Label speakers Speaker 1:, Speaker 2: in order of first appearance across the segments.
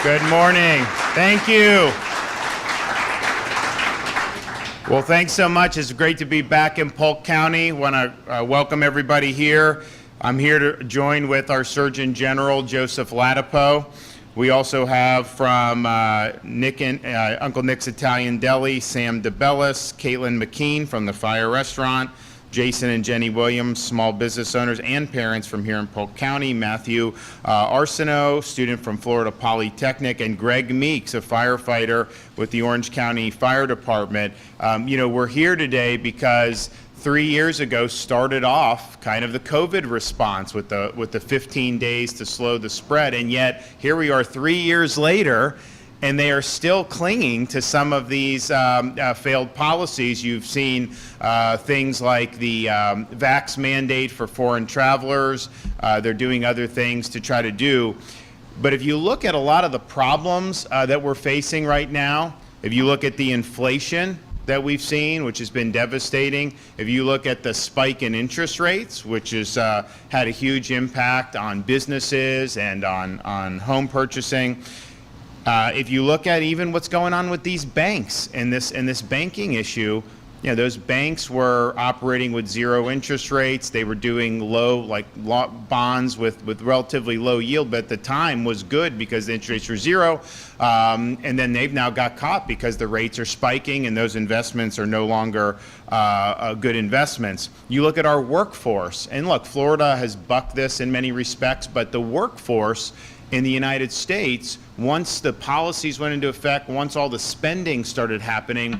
Speaker 1: Good morning. Thank you. Well, thanks so much. It's great to be back in Polk County. Want to welcome everybody here. I'm here to join with our Surgeon General, Joseph Ladapo. We also have from Uncle Nick's Italian Deli, Sam DeBellis, Caitlin McKean from the Fire Restaurant, Jason and Jenny Williams, small business owners and parents from here in Polk County, Matthew Arsenault, student from Florida Polytechnic, and Greg Meeks, a firefighter with the Orange County Fire Department. We're here today because 3 years ago started off kind of the COVID response with the 15 days to slow the spread, and yet here we are 3 years later, and they are still clinging to some of these failed policies. You've seen things like the vax mandate for foreign travelers. They're doing other things to try to do. But if you look at a lot of the problems that we're facing right now, if you look at the inflation that we've seen, which has been devastating, if you look at the spike in interest rates, which has had a huge impact on businesses and on home purchasing, if you look at even what's going on with these banks and this banking issue, those banks were operating with zero interest rates. They were doing bonds with relatively low yield, but at the time was good because the interest rates were zero. And then they've now got caught because the rates are spiking and those investments are no longer good investments. You look at our workforce, and look, Florida has bucked this in many respects, but the workforce in the United States, once the policies went into effect, once all the spending started happening,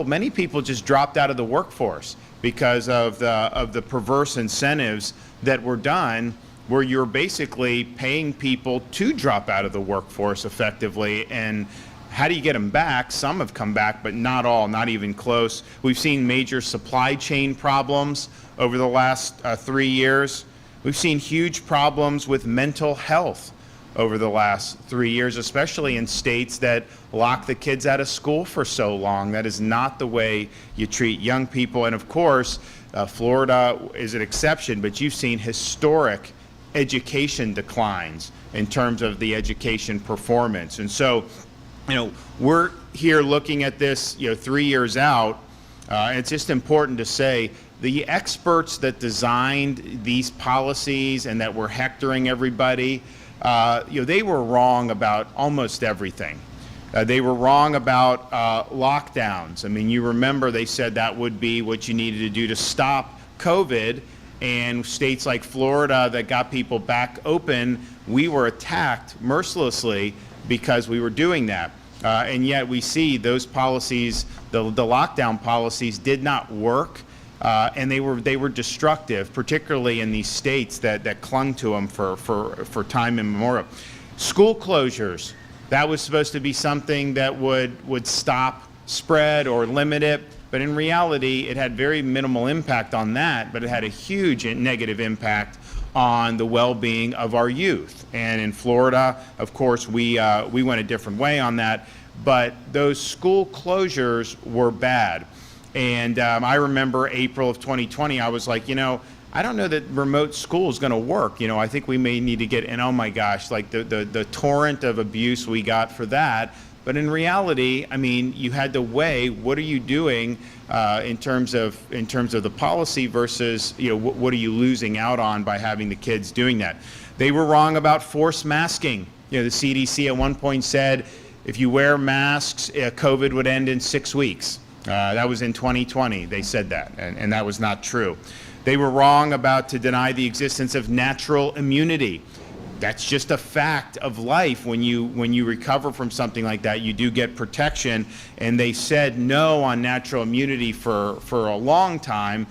Speaker 1: many people just dropped out of the workforce because of the perverse incentives that were done, where you're basically paying people to drop out of the workforce effectively. And how do you get them back? Some have come back, but not all, not even close. We've seen major supply chain problems over the last 3 years. We've seen huge problems with mental health over the last 3 years, especially in states that lock the kids out of school for so long. That is not the way you treat young people. And of course, Florida is an exception, but you've seen historic education declines in terms of the education performance. And so, we're here looking at this, 3 years out. It's just important to say the experts that designed these policies and that were hectoring everybody, they were wrong about almost everything. They were wrong about lockdowns. I mean, you remember they said that would be what you needed to do to stop COVID, and states like Florida that got people back open, we were attacked mercilessly because we were doing that. And yet we see those policies, the lockdown policies, did not work. And they were destructive, particularly in these states that clung to them for time immemorial. School closures, that was supposed to be something that would stop spread or limit it, but in reality, it had very minimal impact on that, but it had a huge negative impact on the well-being of our youth. And in Florida, of course, we went a different way on that, but those school closures were bad. And I remember April of 2020, I was like, I don't know that remote school is going to work. I think we may need to get, and oh my gosh, like the torrent of abuse we got for that. But in reality, I mean, you had to weigh what are you doing in terms of the policy versus what are you losing out on by having the kids doing that. They were wrong about forced masking. The CDC at one point said if you wear masks, COVID would end in 6 weeks. That was in 2020. They said that, and that was not true. They were wrong to deny the existence of natural immunity. That's just a fact of life. When you recover from something like that, you do get protection. And they said no on natural immunity for a long time.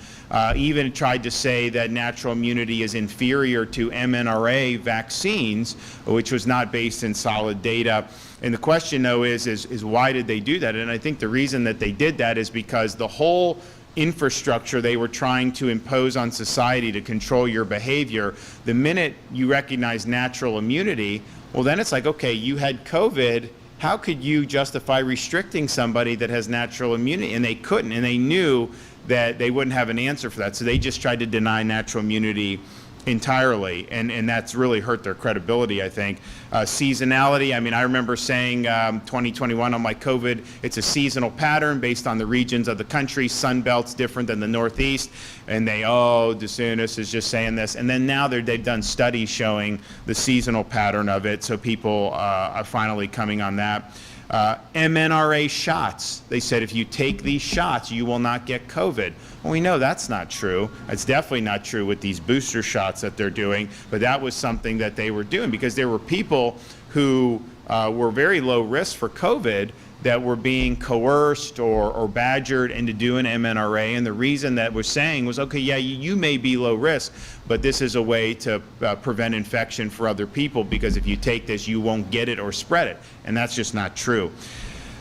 Speaker 1: Even tried to say that natural immunity is inferior to mRNA vaccines, which was not based in solid data. And the question, though, is why did they do that? And I think the reason that they did that is because the whole infrastructure they were trying to impose on society to control your behavior, the minute you recognize natural immunity, well, then it's like, okay, you had COVID. How could you justify restricting somebody that has natural immunity? And they couldn't, and they knew that they wouldn't have an answer for that. So they just tried to deny natural immunity entirely, and that's really hurt their credibility, I think. Seasonality, I mean, I remember saying 2021 on my COVID, it's a seasonal pattern based on the regions of the country. Sun Belt's different than the Northeast, and DeSantis is just saying this. And then now they've done studies showing the seasonal pattern of it, so people are finally coming on that. mNRA shots. They said if you take these shots, you will not get COVID. Well, we know that's not true. It's definitely not true with these booster shots that they're doing, but that was something that they were doing because there were people who were very low risk for COVID that were being coerced or badgered into doing mNRA, and the reason that we're saying was, okay, yeah, you may be low risk, but this is a way to prevent infection for other people, because if you take this, you won't get it or spread it, and that's just not true.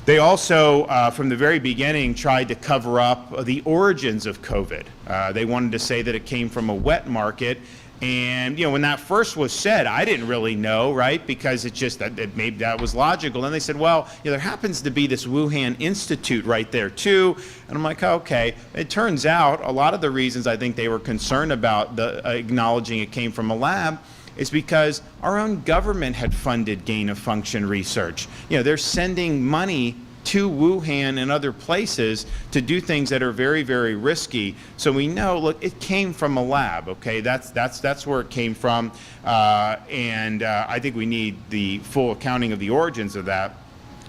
Speaker 1: They also, from the very beginning, tried to cover up the origins of COVID. They wanted to say that it came from a wet market. And, when that first was said, I didn't really know, right? Because it's just that maybe that was logical. And they said, well, there happens to be this Wuhan Institute right there too. And I'm like, okay. It turns out a lot of the reasons I think they were concerned about acknowledging it came from a lab is because our own government had funded gain-of-function research. They're sending money to Wuhan and other places to do things that are very, very risky. So we know, look, it came from a lab, okay? That's where it came from. And I think we need the full accounting of the origins of that.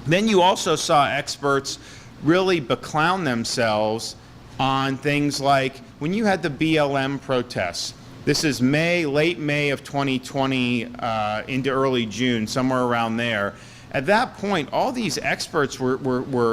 Speaker 1: Then you also saw experts really beclown themselves on things like when you had the BLM protests. This is late May of 2020 into early June, somewhere around there. At that point, all these experts were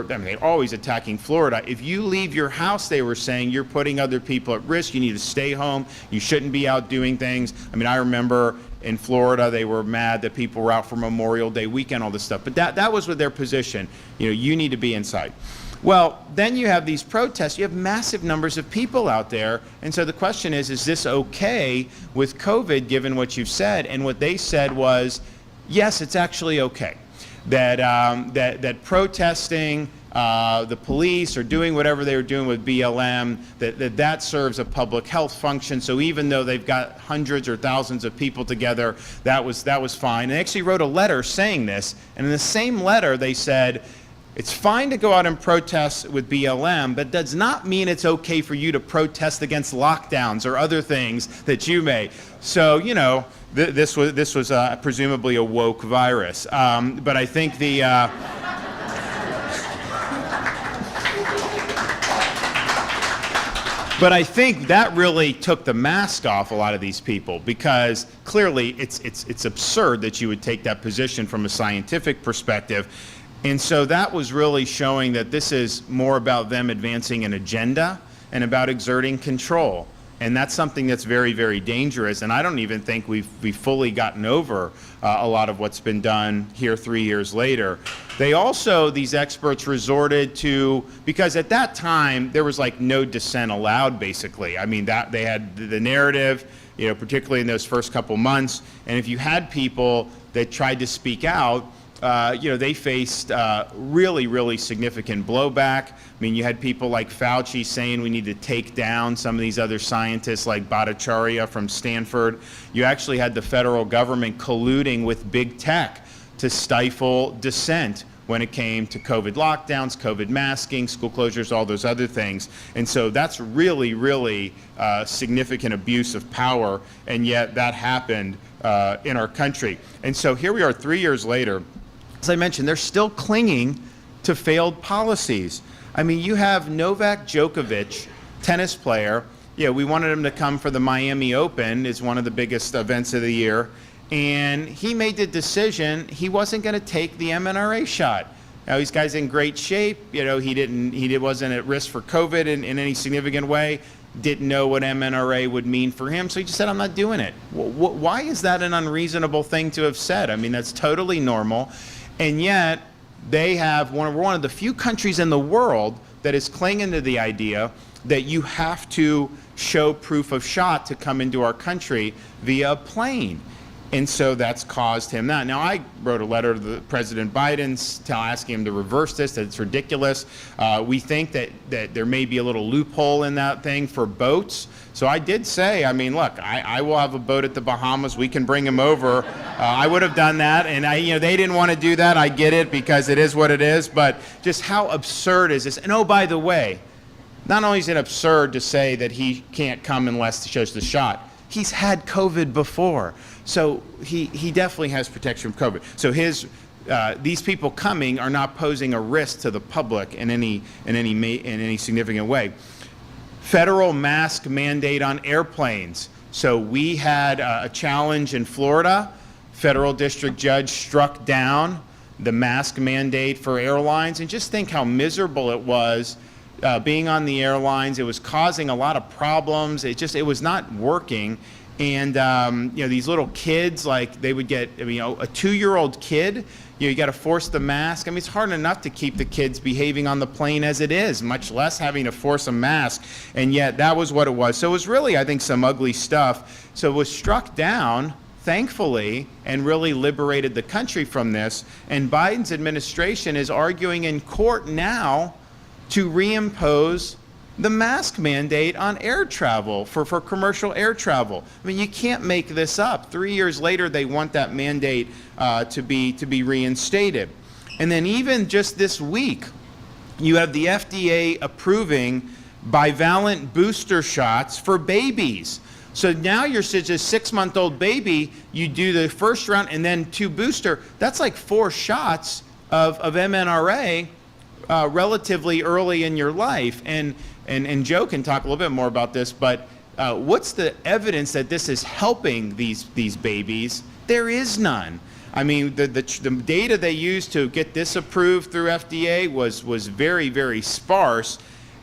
Speaker 1: they're always attacking Florida. If you leave your house, they were saying, you're putting other people at risk. You need to stay home. You shouldn't be out doing things. I remember in Florida, they were mad that people were out for Memorial Day weekend, all this stuff. But that was with their position. You need to be inside. Well, then you have these protests. You have massive numbers of people out there. And so the question is this okay with COVID, given what you've said? And what they said was, yes, it's actually okay. That protesting, the police, or doing whatever they were doing with BLM, that serves a public health function. So even though they've got hundreds or thousands of people together, that was fine. They actually wrote a letter saying this, and in the same letter they said, it's fine to go out and protest with BLM, but does not mean it's okay for you to protest against lockdowns or other things that you may. So, this was presumably a woke virus. But I think But I think that really took the mask off a lot of these people, because clearly it's absurd that you would take that position from a scientific perspective. And so that was really showing that this is more about them advancing an agenda and about exerting control. And that's something that's very, very dangerous. And I don't even think we've fully gotten over a lot of what's been done here 3 years later. They also, these experts resorted to, because at that time there was like no dissent allowed, basically. That they had the narrative, particularly in those first couple months. And if you had people that tried to speak out, they faced really, really significant blowback. You had people like Fauci saying we need to take down some of these other scientists like Bhattacharya from Stanford. You actually had the federal government colluding with big tech to stifle dissent when it came to COVID lockdowns, COVID masking, school closures, all those other things. And so that's really, really significant abuse of power, and yet that happened in our country. And so here we are 3 years later. As I mentioned, they're still clinging to failed policies. You have Novak Djokovic, tennis player. We wanted him to come for the Miami Open. It's one of the biggest events of the year. And he made the decision he wasn't going to take the mNRA shot. Now, these guys in great shape. He wasn't at risk for COVID in any significant way. Didn't know what mNRA would mean for him, so he just said, I'm not doing it. Why is that an unreasonable thing to have said? That's totally normal. And yet, we're one of the few countries in the world that is clinging to the idea that you have to show proof of shot to come into our country via a plane. And so that's caused him that. Now, I wrote a letter to President Biden asking him to reverse this, that it's ridiculous. We think that there may be a little loophole in that thing for boats. So I did say, I mean, look, I will have a boat at the Bahamas. We can bring him over. I would have done that. And they didn't want to do that. I get it, because it is what it is. But just how absurd is this? And oh, by the way, not only is it absurd to say that he can't come unless he shows the shot, he's had COVID before. So he definitely has protection from COVID. So these people coming are not posing a risk to the public in any significant way. Federal mask mandate on airplanes. So we had a challenge in Florida. Federal district judge struck down the mask mandate for airlines, and just think how miserable it was being on the airlines. It was causing a lot of problems. It was not working. And these little kids, like they would get, a 2-year-old kid, you got to force the mask. I mean, it's hard enough to keep the kids behaving on the plane as it is, much less having to force a mask. And yet that was what it was. So it was really, I think, some ugly stuff. So it was struck down, thankfully, and really liberated the country from this. And Biden's administration is arguing in court now to reimpose the mask mandate on air travel, for commercial air travel. I mean, you can't make this up. 3 years later, they want that mandate to be reinstated. And then even just this week, you have the FDA approving bivalent booster shots for babies. So now you're such a 6-month-old baby, you do the first round and then 2 booster. That's like 4 shots of mNRA relatively early in your life. And Joe can talk a little bit more about this, but what's the evidence that this is helping these babies? There is none. I mean, the data they used to get this approved through FDA was very, very sparse.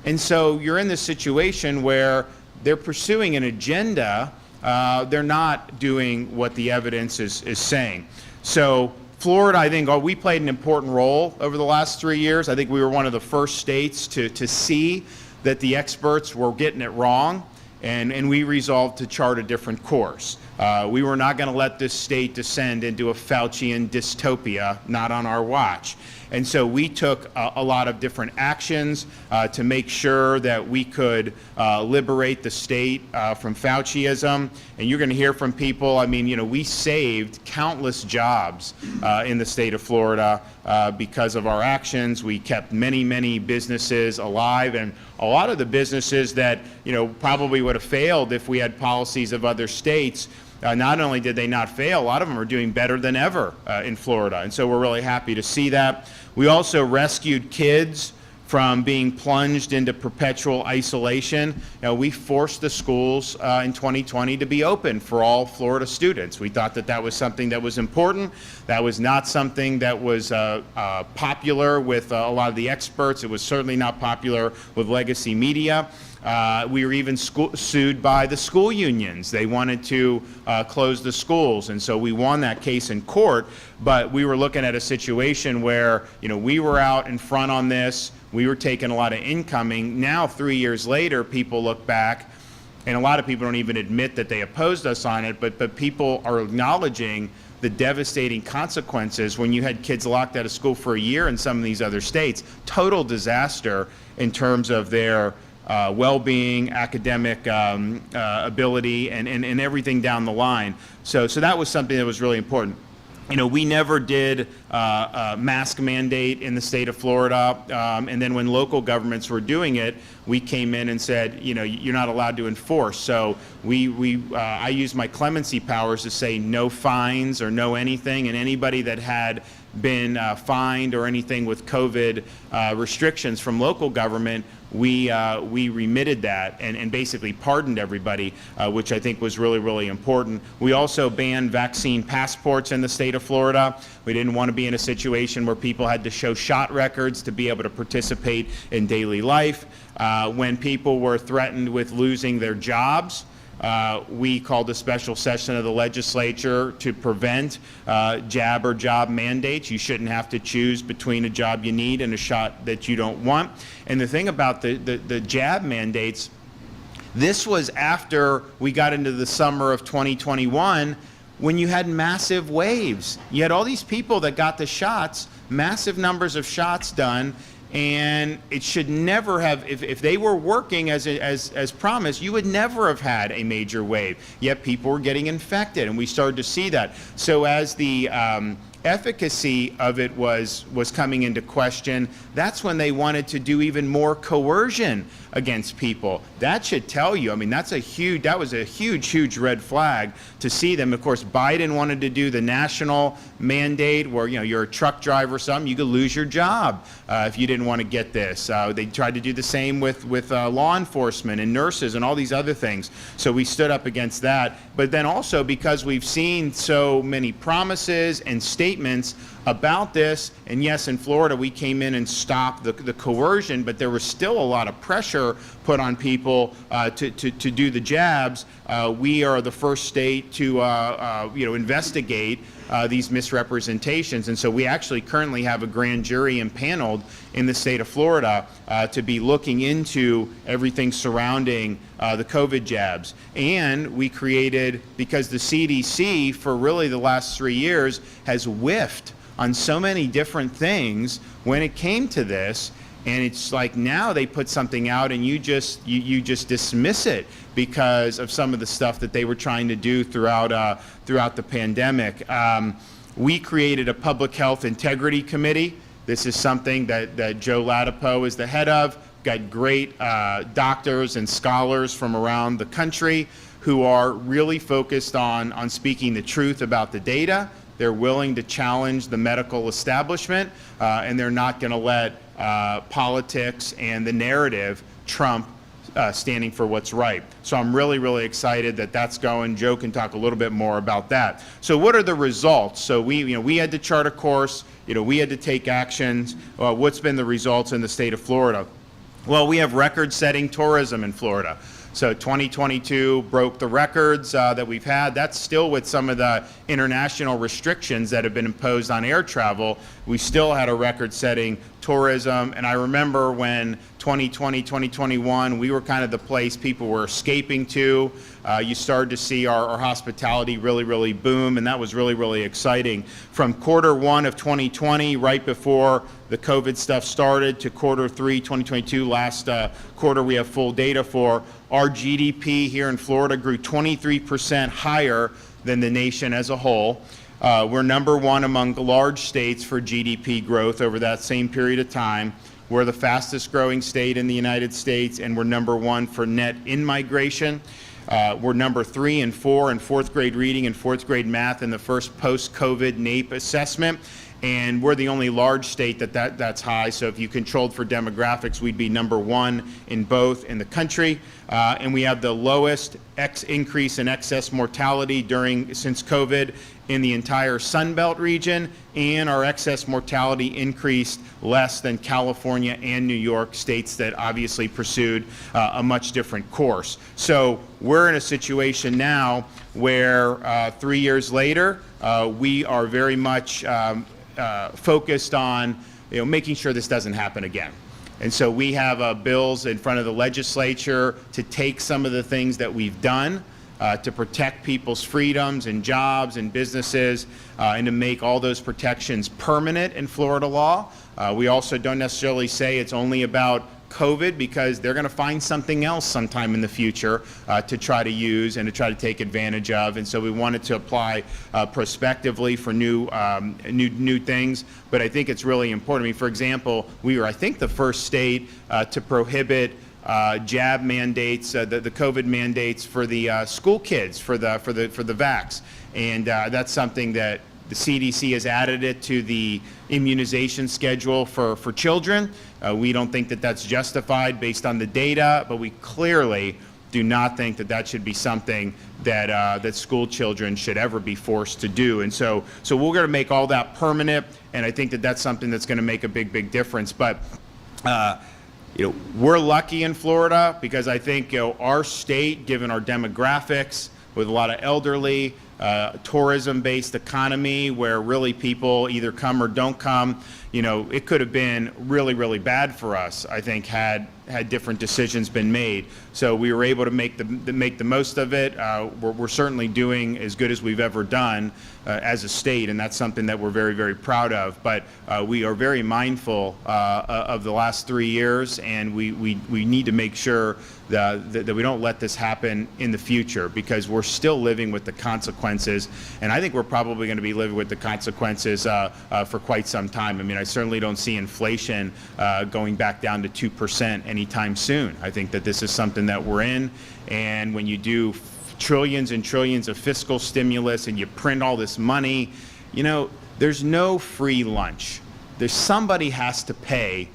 Speaker 1: And so you're in this situation where they're pursuing an agenda. They're not doing what the evidence is saying. So Florida, I think, we played an important role over the last 3 years. I think we were one of the first states to see that the experts were getting it wrong, and we resolved to chart a different course. We were not going to let this state descend into a Faucian dystopia, not on our watch. And so we took a lot of different actions to make sure that we could liberate the state from Fauciism. And you're going to hear from people, I mean, we saved countless jobs in the state of Florida because of our actions. We kept many, many businesses alive, and a lot of the businesses that, probably would have failed if we had policies of other states, not only did they not fail, a lot of them are doing better than ever in Florida. And so we're really happy to see that. We also rescued kids from being plunged into perpetual isolation. We forced the schools in 2020 to be open for all Florida students. We thought that was something that was important. That was not something that was popular with a lot of the experts. It was certainly not popular with legacy media. We were even sued by the school unions. They wanted to close the schools, and so we won that case in court. But we were looking at a situation where, we were out in front on this. We were taking a lot of incoming. Now, 3 years later, people look back, and a lot of people don't even admit that they opposed us on it, but people are acknowledging the devastating consequences when you had kids locked out of school for a year in some of these other states. Total disaster in terms of their well-being, academic ability, and everything down the line. So that was something that was really important. We never did a mask mandate in the state of Florida, and then when local governments were doing it, we came in and said, you're not allowed to enforce. So I used my clemency powers to say no fines or no anything, and anybody that had been fined or anything with COVID restrictions from local government, we remitted that and basically pardoned everybody, which I think was really, really important. We also banned vaccine passports in the state of Florida. We didn't want to be in a situation where people had to show shot records to be able to participate in daily life. When people were threatened with losing their jobs, we called a special session of the legislature to prevent jab or job mandates. You shouldn't have to choose between a job you need and a shot that you don't want. And the thing about the jab mandates, this was after we got into the summer of 2021 when you had massive waves. You had all these people that got the shots, massive numbers of shots done, and it should never have, if they were working as promised, you would never have had a major wave. Yet people were getting infected, and we started to see that. So as the efficacy of it was coming into question, that's when they wanted to do even more coercion against people. That should tell you, I mean, that was a huge red flag to see them. Of course, Biden wanted to do the national mandate where, you're a truck driver or something, you could lose your job if you didn't want to get this. They tried to do the same with law enforcement and nurses and all these other things. So we stood up against that. But then also because we've seen so many promises and statements about this, and yes, in Florida we came in and stopped the coercion, but there was still a lot of pressure put on people to do the jabs. We are the first state to investigate these misrepresentations, and so we actually currently have a grand jury impaneled in the state of Florida to be looking into everything surrounding the COVID jabs. And we created, because the CDC for really the last 3 years has whiffed on so many different things when it came to this, and it's like now they put something out and you just dismiss it because of some of the stuff that they were trying to do throughout the pandemic. We created a public health integrity committee. This is something that Joe Ladapo is the head of. Got great doctors and scholars from around the country who are really focused on speaking the truth about the data. They're willing to challenge the medical establishment, and they're not going to let politics and the narrative trump standing for what's right. So I'm really excited that that's going. Joe can talk a little bit more about that. So what are the results? So we had to chart a course. We had to take actions. What's been the results in the state of Florida? Well, we have record-setting tourism in Florida. So 2022 broke the records that we've had. That's still with some of the international restrictions that have been imposed on air travel. We still had a record-setting tourism. And I remember when 2020, 2021, we were kind of the place people were escaping to. You started to see our hospitality really boom, and that was really exciting. From Q1 of 2020, right before the COVID stuff started, to Q3 2022, last quarter we have full data for, our GDP here in Florida grew 23% higher than the nation as a whole. We're #1 among large states for GDP growth over that same period of time. We're the fastest growing state in the United States, and we're #1 for net in-migration. We're #3 and 4 in fourth grade reading and fourth grade math in the first post-COVID NAEP assessment. And we're the only large state that's high. So if you controlled for demographics, we'd be #1 in both in the country. And we have the lowest increase in excess mortality since COVID in the entire Sun Belt region, and our excess mortality increased less than California and New York, states that obviously pursued a much different course. So we're in a situation now where 3 years later, we are very much focused on making sure this doesn't happen again. And so we have bills in front of the legislature to take some of the things that we've done to protect people's freedoms and jobs and businesses, and to make all those protections permanent in Florida law. We also don't necessarily say it's only about COVID, because they're going to find something else sometime in the future to try to use and to try to take advantage of. And so we wanted to apply prospectively for new things. But I think it's really important. I mean, for example, we were, I think, the first state to prohibit jab mandates, the COVID mandates for the school kids, for the vax. And that's something that the CDC has added it to the immunization schedule for children. We don't think that that's justified based on the data, but we clearly do not think that that should be something that school children should ever be forced to do. And so we're going to make all that permanent, and I think that that's something that's going to make a big difference. But we're lucky in Florida because I think our state, given our demographics, with a lot of elderly, tourism-based economy where really people either come or don't come, it could have been really bad for us, I think, had had different decisions been made. So we were able to make the most of it. We're certainly doing as good as we've ever done as a state, and that's something that we're very, very proud of. But we are very mindful of the last 3 years, and we need to make sure that we don't let this happen in the future, because we're still living with the consequences, and I think we're probably going to be living with the consequences for quite some time. I mean, I certainly don't see inflation going back down to 2% anytime soon. I think that this is something that we're in, and when you do trillions and trillions of fiscal stimulus and you print all this money, you know, there's no free lunch. Somebody has to pay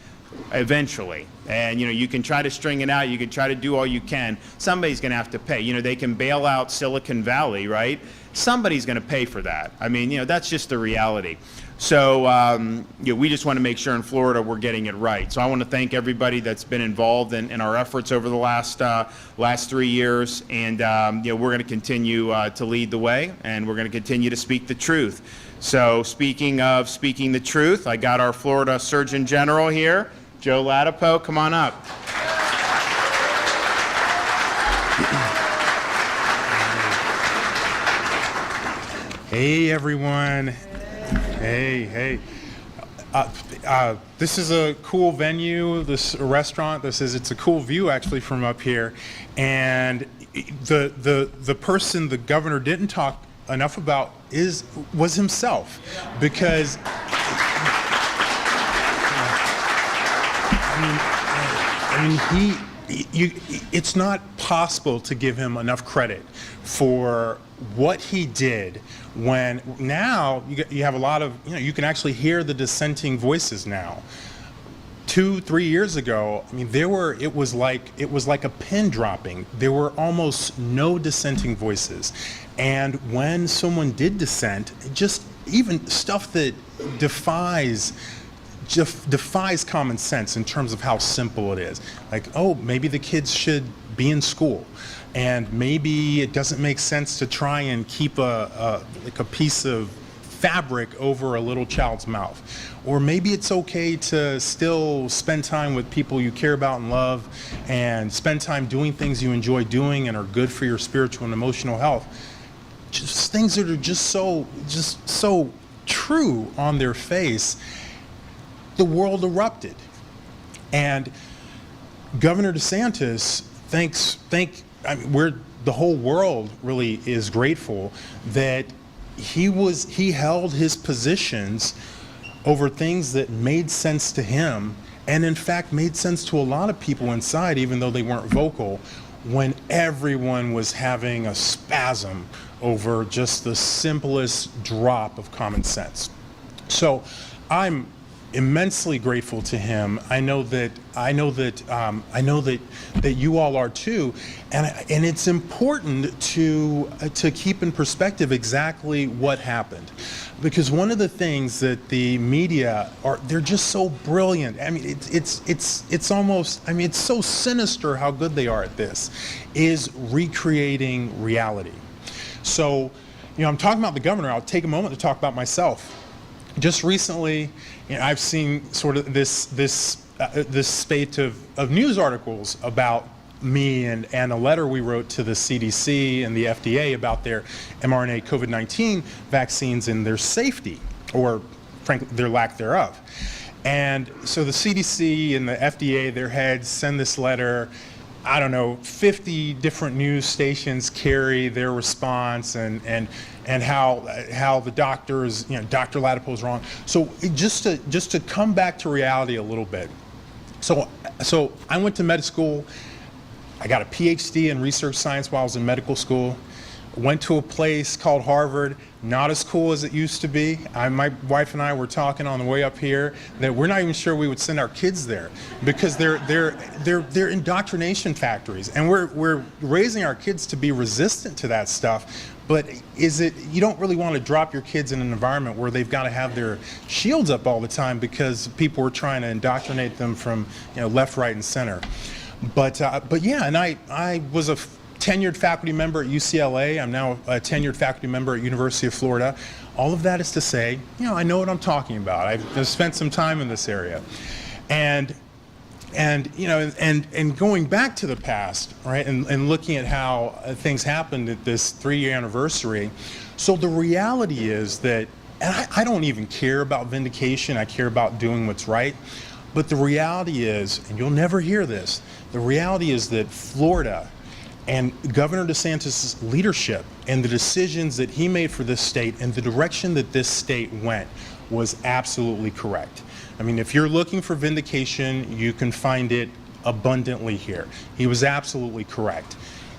Speaker 1: eventually. And, you know, you can try to string it out, you can try to do all you can. Somebody's going to have to pay. You know, they can bail out Silicon Valley, right? Somebody's going to pay for that. I mean, you know, that's just the reality. So, you know, we just want to make sure in Florida we're getting it right. So I want to thank everybody that's been involved in our efforts over the last 3 years. And, you know, we're going to continue to lead the way, and we're going to continue to speak the truth. So speaking of speaking the truth, I got our Florida Surgeon General here, Joe Ladapo. Come on up.
Speaker 2: Hey, everyone. Hey. This is a cool venue, this restaurant. It's a cool view actually from up here. And the person the governor didn't talk enough about was himself, because it's not possible to give him enough credit for what he did. When now you have a lot of, you know, you can actually hear the dissenting voices now. 2-3 years ago, I mean, it was like a pin dropping. There were almost no dissenting voices. And when someone did dissent, just even stuff that defies common sense in terms of how simple it is. Like, oh, maybe the kids should be in school, and maybe it doesn't make sense to try and keep a piece of fabric over a little child's mouth. Or maybe it's okay to still spend time with people you care about and love, and spend time doing things you enjoy doing and are good for your spiritual and emotional health. Just things that are just so true on their face. The world erupted. And Governor DeSantis, the whole world really is grateful that he held his positions over things that made sense to him, and in fact made sense to a lot of people inside, even though they weren't vocal, when everyone was having a spasm over just the simplest drop of common sense. So I'm immensely grateful to him. I know that you all are too, and it's important to keep in perspective exactly what happened, because one of the things that the media they're just so brilliant. I mean, it's almost, I mean, it's so sinister how good they are at this, is recreating reality. So, you know, I'm talking about the governor. I'll take a moment to talk about myself. Just recently, you know, I've seen sort of this spate of news articles about me and a letter we wrote to the CDC and the FDA about their mRNA COVID-19 vaccines and their safety, or frankly, their lack thereof. And so the CDC and the FDA, their heads, send this letter. I don't know, 50 different news stations carry their response, and how the doctors, you know, Dr. Ladapo is wrong. So just to come back to reality a little bit. So I went to med school. I got a PhD in research science while I was in medical school. Went to a place called Harvard, not as cool as it used to be. My wife and I were talking on the way up here that we're not even sure we would send our kids there, because they're indoctrination factories, and we're raising our kids to be resistant to that stuff. But you don't really want to drop your kids in an environment where they've got to have their shields up all the time because people are trying to indoctrinate them from, you know, left, right, and center. But yeah, and I was a tenured faculty member at UCLA. I'm now a tenured faculty member at University of Florida. All of that is to say, you know, I know what I'm talking about. I've spent some time in this area. And And and going back to the past, right, and looking at how things happened at this 3-year anniversary. So the reality is that, and I don't even care about vindication. I care about doing what's right. But the reality is, and you'll never hear this, the reality is that Florida and Governor DeSantis' leadership and the decisions that he made for this state and the direction that this state went was absolutely correct. I mean, if you're looking for vindication, you can find it abundantly here. He was absolutely correct.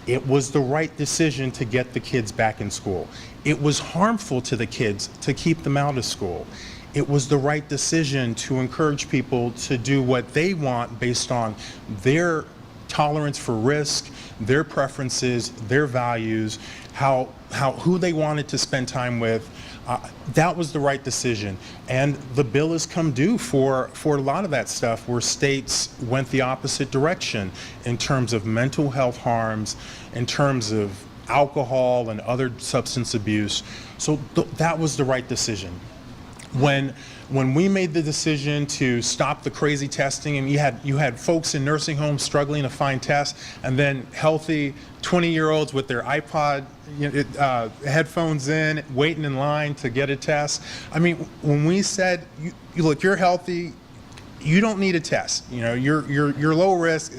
Speaker 2: It was the right decision to get the kids back in school. It was harmful to the kids to keep them out of school. It was the right decision to encourage people to do what they want based on their tolerance for risk, their preferences, their values, who they wanted to spend time with. That was the right decision. And the bill has come due for a lot of that stuff where states went the opposite direction in terms of mental health harms, in terms of alcohol and other substance abuse. So that was the right decision. When we made the decision to stop the crazy testing, and you had folks in nursing homes struggling to find tests, and then healthy 20-year-olds with their iPod headphones in, waiting in line to get a test. I mean, when we said, look, you're healthy, you don't need a test. You're low risk.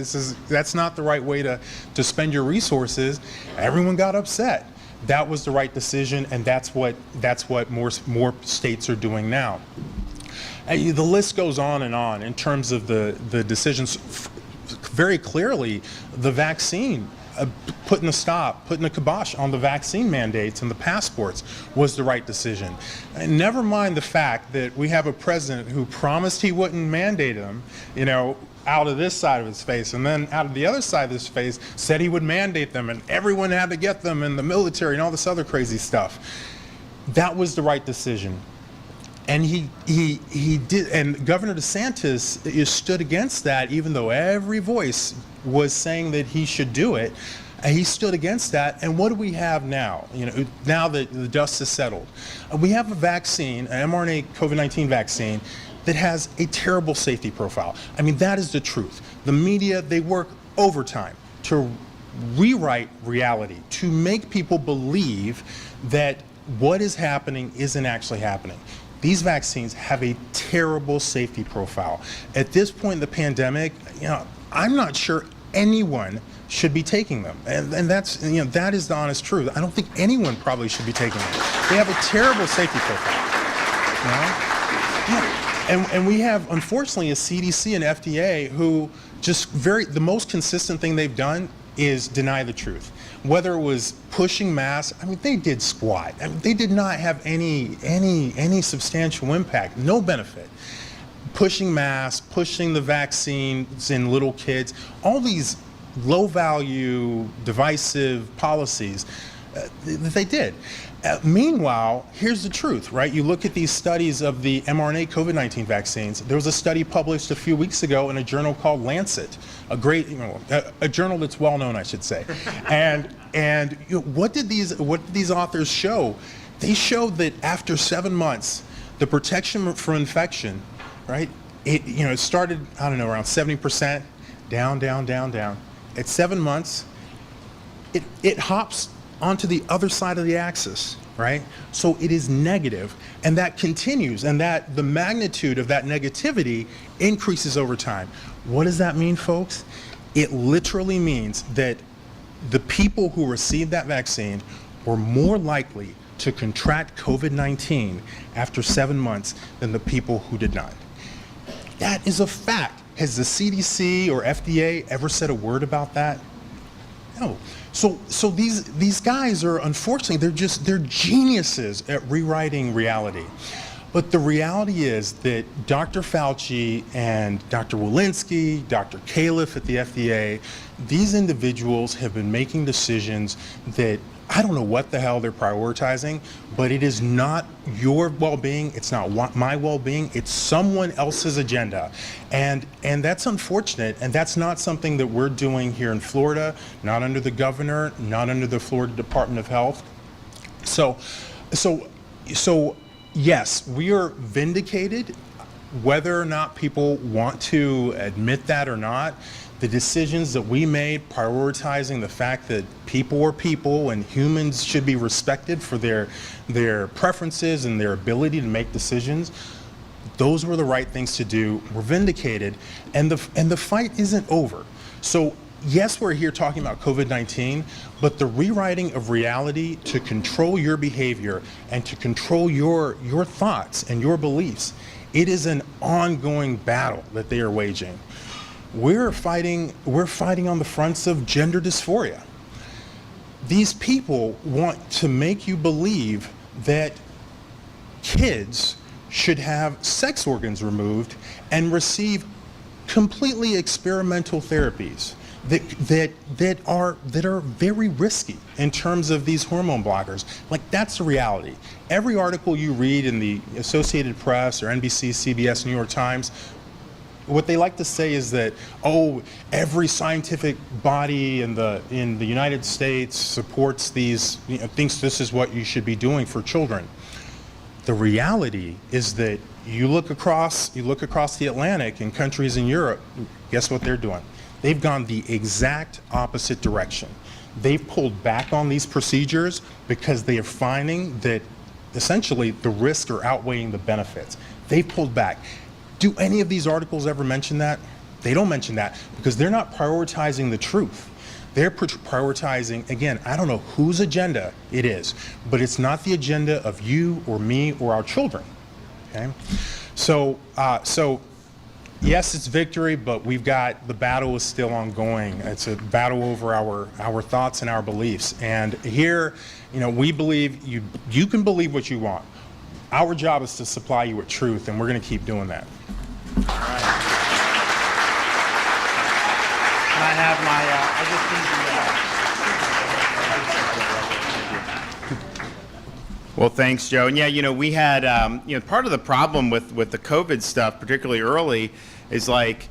Speaker 2: That's not the right way to spend your resources. Everyone got upset. That was the right decision, and that's what more states are doing now. And the list goes on in terms of the decisions. Very clearly, the vaccine, putting a kibosh on the vaccine mandates and the passports was the right decision. And never mind the fact that we have a president who promised he wouldn't mandate them, out of this side of his face, and then out of the other side of his face said he would mandate them, and everyone had to get them, in the military and all this other crazy stuff. That was the right decision. And he did, and Governor DeSantis stood against that, even though every voice was saying that he should do it. He stood against that. And what do we have now? Now that the dust has settled, we have a vaccine, an mRNA COVID-19 vaccine, that has a terrible safety profile. I mean, that is the truth. The media, they work overtime to rewrite reality, to make people believe that what is happening isn't actually happening. These vaccines have a terrible safety profile. At this point in the pandemic, I'm not sure anyone should be taking them. And that's, that is the honest truth. I don't think anyone probably should be taking them. They have a terrible safety profile. Yeah. And we have, unfortunately, a CDC and FDA who the most consistent thing they've done is deny the truth. Whether it was pushing masks, I mean, they did squat. I mean, they did not have any substantial impact, no benefit. Pushing masks, pushing the vaccines in little kids, all these low-value, divisive policies that they did. Meanwhile, here's the truth, right? You look at these studies of the mRNA COVID-19 vaccines. There was a study published a few weeks ago in a journal called Lancet, a journal that's well known, I should say. And what did these authors show? They showed that after 7 months, the protection for infection, right? It started, I don't know, around 70%, down. At 7 months, it hops onto the other side of the axis, right? So it is negative, and that continues, and that the magnitude of that negativity increases over time. What does that mean, folks? It literally means that the people who received that vaccine were more likely to contract COVID-19 after 7 months than the people who did not. That is a fact. Has the CDC or FDA ever said a word about that? No. So these guys are, unfortunately, they're geniuses at rewriting reality. But the reality is that Dr. Fauci and Dr. Walensky, Dr. Califf at the FDA, these individuals have been making decisions that I don't know what the hell they're prioritizing, but it is not your well-being, it's not my well-being, it's someone else's agenda. And that's unfortunate, and that's not something that we're doing here in Florida, not under the governor, not under the Florida Department of Health. So yes, we are vindicated. whether or not people want to admit that or not, the decisions that we made prioritizing the fact that people are people and humans should be respected for their preferences and their ability to make decisions, those were the right things to do. We're vindicated, and the fight isn't over. So yes, we're here talking about COVID-19, but the rewriting of reality to control your behavior and to control your thoughts and your beliefs, it is an ongoing battle that they are waging. We're fighting on the fronts of gender dysphoria. These people want to make you believe that kids should have sex organs removed and receive completely experimental therapies that are very risky in terms of these hormone blockers. Like, that's the reality. Every article you read in the Associated Press or NBC, CBS, New York Times, what they like to say is that, oh, every scientific body in the United States supports these, thinks this is what you should be doing for children. The reality is that you look across the Atlantic in countries in Europe, guess what they're doing? They've gone the exact opposite direction. They've pulled back on these procedures because they are finding that essentially the risks are outweighing the benefits. They've pulled back. Do any of these articles ever mention that? They don't mention that because they're not prioritizing the truth. They're prioritizing, again, I don't know whose agenda it is, but it's not the agenda of you or me or our children. Okay? So yes, it's victory, but the battle is still ongoing. It's a battle over our thoughts and our beliefs. And here, we believe you can believe what you want. Our job is to supply you with truth, and we're going to keep doing that.
Speaker 1: All right. Can I have my, Well, thanks, Joe. And yeah, we had, part of the problem with the COVID stuff, particularly early, is like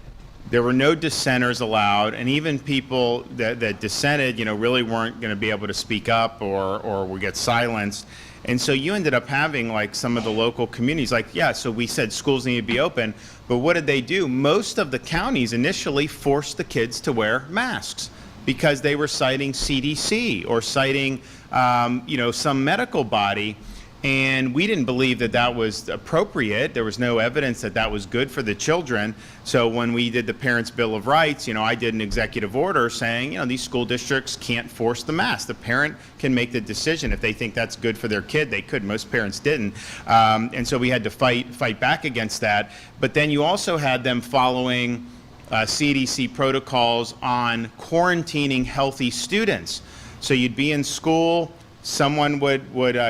Speaker 1: there were no dissenters allowed, and even people that dissented, really weren't going to be able to speak up or would get silenced. And so you ended up having like some of the local communities like, yeah, so we said schools need to be open, but what did they do? Most of the counties initially forced the kids to wear masks because they were citing CDC or citing, some medical body. And we didn't believe that was appropriate. There was no evidence that was good for the children. So when we did the Parents' Bill of Rights, I did an executive order saying, these school districts can't force the mask. The parent can make the decision. If they think that's good for their kid, they could. Most parents didn't. And so we had to fight back against that. But then you also had them following CDC protocols on quarantining healthy students. So you'd be in school, someone would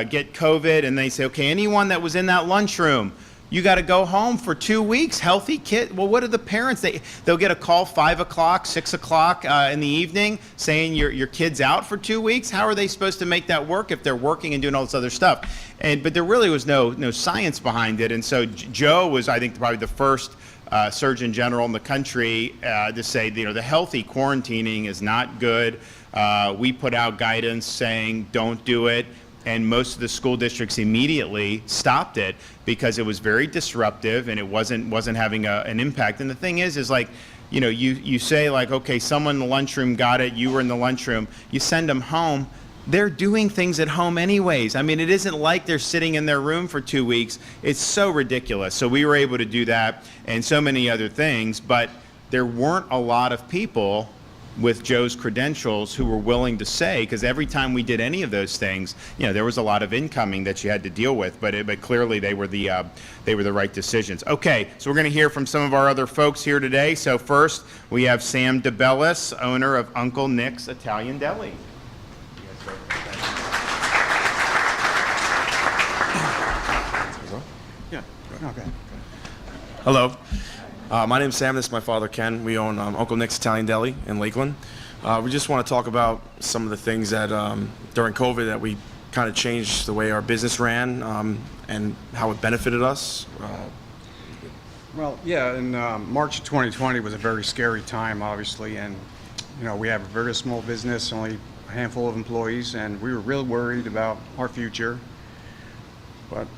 Speaker 1: get COVID, and they say, okay, anyone that was in that lunchroom, you got to go home for 2 weeks. Healthy kid. Well, what are the parents? They'll get a call 5 o'clock, 6 o'clock in the evening saying your kid's out for 2 weeks. How are they supposed to make that work if they're working and doing all this other stuff? But there really was no science behind it. And so Joe was, I think, probably the first Surgeon General in the country to say, the healthy quarantining is not good. We put out guidance saying don't do it, and most of the school districts immediately stopped it because it was very disruptive and it wasn't having an impact. And the thing is like, you say like, okay, someone in the lunchroom got it, you were in the lunchroom, you send them home. They're doing things at home anyways. I mean, it isn't like they're sitting in their room for 2 weeks. It's so ridiculous. So we were able to do that and so many other things, but there weren't a lot of people with Joe's credentials who were willing to say, because every time we did any of those things, there was a lot of incoming that you had to deal with, but clearly they were the right decisions. Okay, so we're going to hear from some of our other folks here today. So first, we have Sam DeBellis, owner of Uncle Nick's Italian Deli.
Speaker 3: Yeah. Okay. Hello. My name's Sam. This is my father, Ken. We own Uncle Nick's Italian Deli in Lakeland. We just want to talk about some of the things that during COVID that we kind of changed the way our business ran and how it benefited us.
Speaker 4: Well, yeah, in March of 2020 was a very scary time, obviously, and we have a very small business, only a handful of employees, and we were real worried about our future. But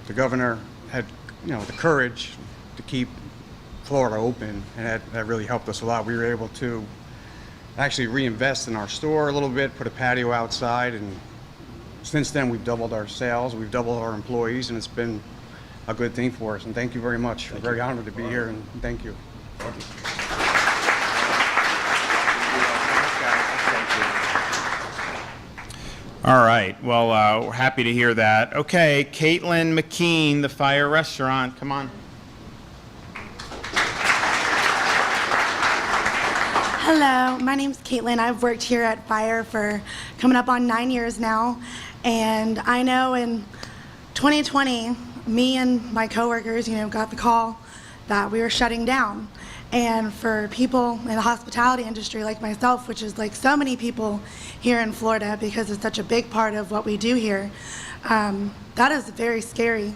Speaker 4: the governor had the courage to keep Florida open, and that really helped us a lot. We were able to actually reinvest in our store a little bit, put a patio outside, and since then we've doubled our sales, we've doubled our employees, and it's been a good thing for us. And thank you very much. I'm very honored to be here, and thank you.
Speaker 3: Thank you.
Speaker 1: All right. Well, we're happy to hear that. Okay, Caitlin McKean, the Fire Restaurant. Come on.
Speaker 5: Hello, my name's Caitlin. I've worked here at Fire for coming up on 9 years now. And I know in 2020, me and my coworkers, got the call that we were shutting down. And for people in the hospitality industry like myself, which is like so many people here in Florida because it's such a big part of what we do here, that is very scary.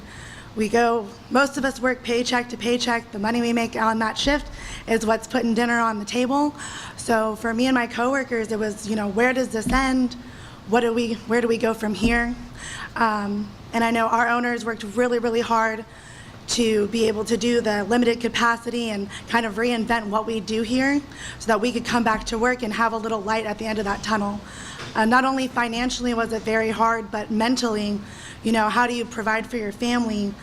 Speaker 5: Most of us work paycheck to paycheck. The money we make on that shift is what's putting dinner on the table. So for me and my coworkers, it was, where does this end? Where do we go from here? And I know our owners worked really, really hard to be able to do the limited capacity and kind of reinvent what we do here so that we could come back to work and have a little light at the end of that tunnel. Not only financially was it very hard, but mentally, how do you provide for your family?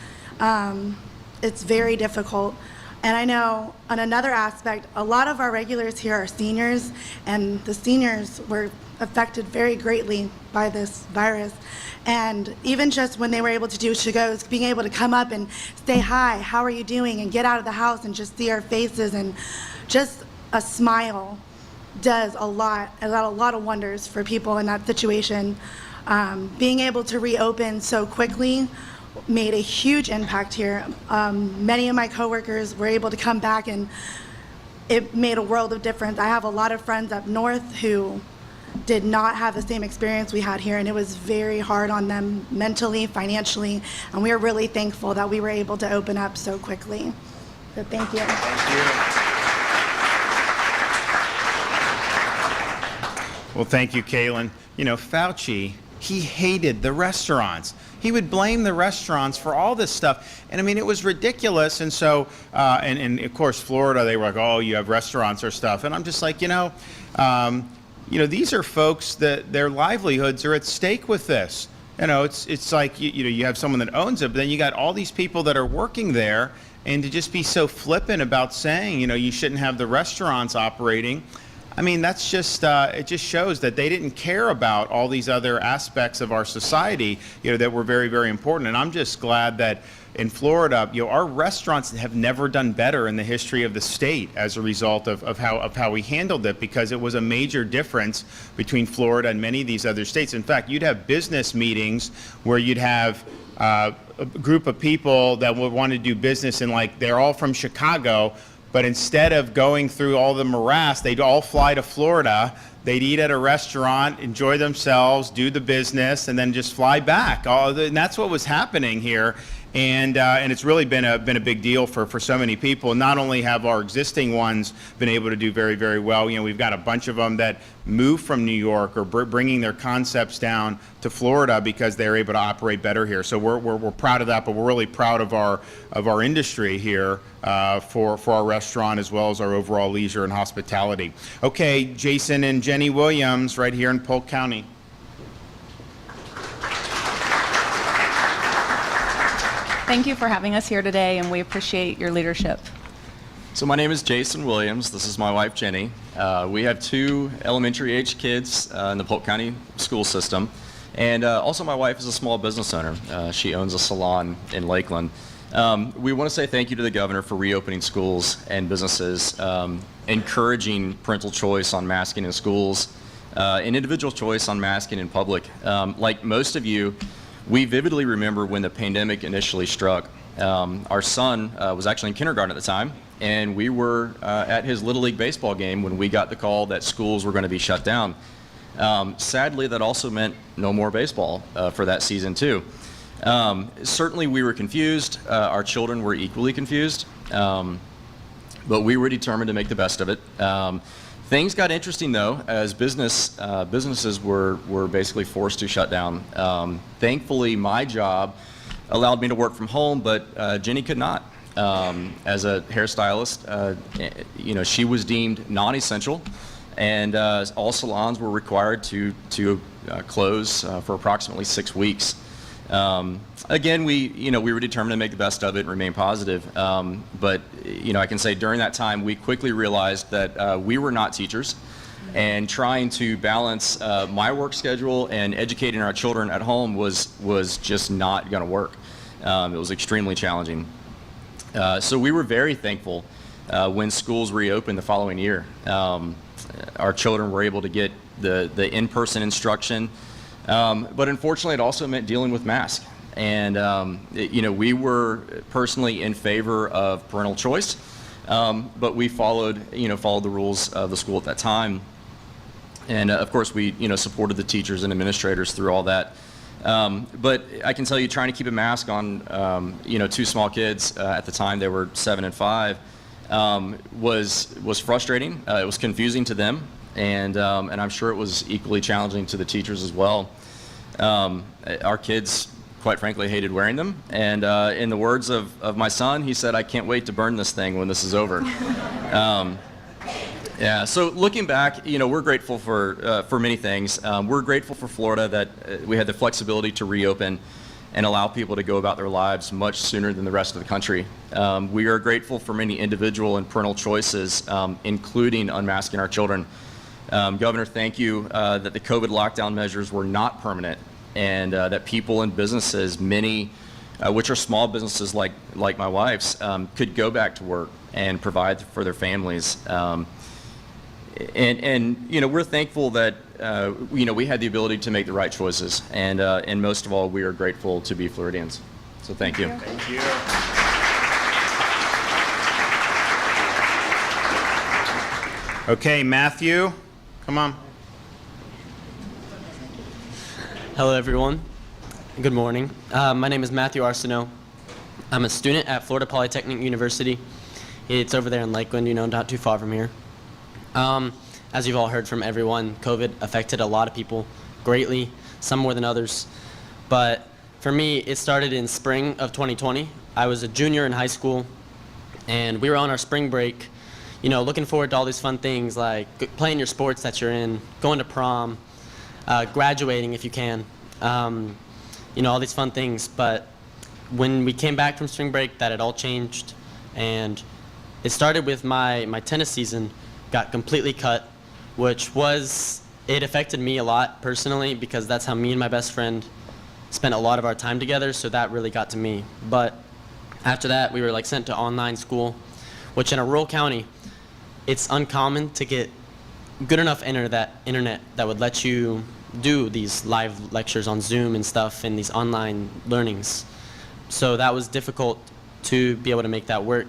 Speaker 5: It's very difficult. And I know on another aspect, a lot of our regulars here are seniors, and the seniors were affected very greatly by this virus. And even just when they were able to do to-goes, being able to come up and say hi, how are you doing, and get out of the house and just see our faces, and just a smile does a lot of wonders for people in that situation. Being able to reopen so quickly made a huge impact here. Many of my coworkers were able to come back, and it made a world of difference. I have a lot of friends up north who did not have the same experience we had here, and it was very hard on them mentally, financially, and we are really thankful that we were able to open up so quickly. So thank you.
Speaker 1: Thank you. Well, thank you, Caitlin. Fauci, he hated the restaurants. He would blame the restaurants for all this stuff. And I mean, it was ridiculous. And so, and of course, Florida, they were like, oh, you have restaurants or stuff. And I'm just like, these are folks that their livelihoods are at stake with this. It's like, you have someone that owns it, but then you got all these people that are working there, and to just be so flippant about saying, you shouldn't have the restaurants operating. I mean, that's just, it just shows that they didn't care about all these other aspects of our society, that were very, very important. And I'm just glad that in Florida, our restaurants have never done better in the history of the state as a result of how we handled it, because it was a major difference between Florida and many of these other states. In fact, you'd have business meetings where you'd have a group of people that would want to do business, and like they're all from Chicago, but instead of going through all the morass, they'd all fly to Florida. They'd eat at a restaurant, enjoy themselves, do the business, and then just fly back. And that's what was happening here. And it's really been a big deal for so many people. Not only have our existing ones been able to do very, very well, we've got a bunch of them that moved from New York or bringing their concepts down to Florida because they're able to operate better here. So we're proud of that, but we're really proud of our industry here for our restaurant as well as our overall leisure and hospitality. Okay, Jason and Jenny Williams right here in Polk County.
Speaker 6: Thank you for having us here today, and we appreciate your leadership.
Speaker 7: So my name is Jason Williams. This is my wife, Jenny. We have 2 elementary-age kids in the Polk County school system. And also my wife is a small business owner. She owns a salon in Lakeland. We want to say thank you to the governor for reopening schools and businesses, encouraging parental choice on masking in schools, and individual choice on masking in public. Like most of you, we vividly remember when the pandemic initially struck. Our son was actually in kindergarten at the time, and we were at his Little League baseball game when we got the call that schools were going to be shut down. Sadly, that also meant no more baseball for that season too. Certainly we were confused. Our children were equally confused, but we were determined to make the best of it. Things got interesting though, as businesses were basically forced to shut down. Thankfully, my job allowed me to work from home, but Jenny could not. As a hairstylist, she was deemed non-essential, and all salons were required to close for approximately 6 weeks. Again, we were determined to make the best of it and remain positive. But I can say during that time, we quickly realized that we were not teachers, and trying to balance my work schedule and educating our children at home was just not going to work. It was extremely challenging. So we were very thankful when schools reopened the following year. Our children were able to get the in-person instruction, but unfortunately it also meant dealing with masks. And we were personally in favor of parental choice, but we followed the rules of the school at that time. And of course we supported the teachers and administrators through all that. But I can tell you, trying to keep a mask on, two small kids at the time, they were 7 and 5, was frustrating. It was confusing to them, and I'm sure it was equally challenging to the teachers as well. Our kids, quite frankly, hated wearing them, and in the words of my son, he said, "I can't wait to burn this thing when this is over." Yeah, so looking back, we're grateful for many things. We're grateful for Florida that we had the flexibility to reopen and allow people to go about their lives much sooner than the rest of the country. We are grateful for many individual and parental choices, including unmasking our children. Governor, thank you that the COVID lockdown measures were not permanent, and that people and businesses, many which are small businesses like my wife's, could go back to work and provide for their families. And we're thankful that we had the ability to make the right choices, and most of all, we are grateful to be Floridians. So thank you.
Speaker 1: Thank you. Okay, Matthew, come on.
Speaker 8: Hello, everyone. Good morning. My name is Matthew Arsenault. I'm a student at Florida Polytechnic University. It's over there in Lakeland, not too far from here. As you've all heard from everyone, COVID affected a lot of people greatly, some more than others. But for me, it started in spring of 2020. I was a junior in high school, and we were on our spring break, looking forward to all these fun things like playing your sports that you're in, going to prom, graduating if you can, all these fun things. But when we came back from spring break, that had all changed, and it started with my tennis season got completely cut, it affected me a lot personally because that's how me and my best friend spent a lot of our time together, so that really got to me. But after that, we were sent to online school, which in a rural county, it's uncommon to get good enough internet that would let you do these live lectures on Zoom and stuff and these online learnings. So that was difficult to be able to make that work.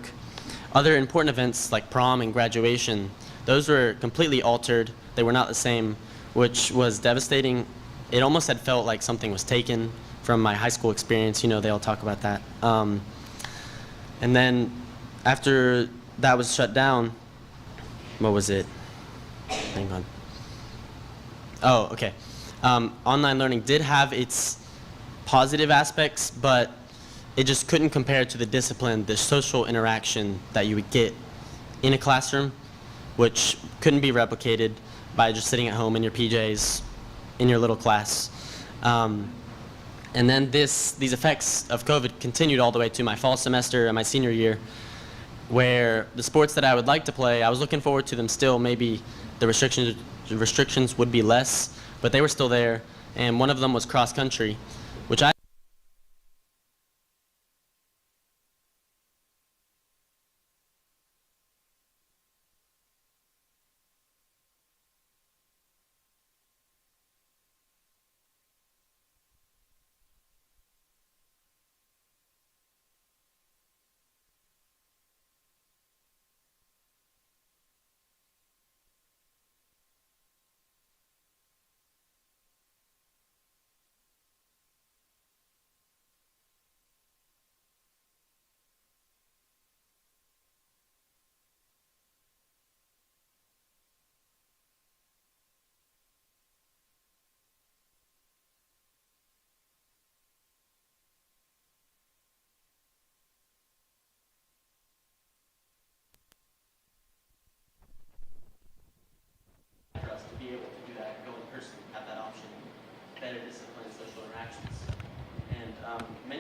Speaker 8: Other important events like prom and graduation, those were completely altered. They were not the same, which was devastating. It almost had felt like something was taken from my high school experience. They all talk about that. And then after that was shut down, what was it? Hang on. Oh, okay. Online learning did have its positive aspects, but it just couldn't compare to the discipline, the social interaction that you would get in a classroom, which couldn't be replicated by just sitting at home in your PJs in your little class. And then these effects of COVID continued all the way to my fall semester and my senior year, where the sports that I would like to play, I was looking forward to them still. Maybe the restrictions would be less, but they were still there. And one of them was cross country, which I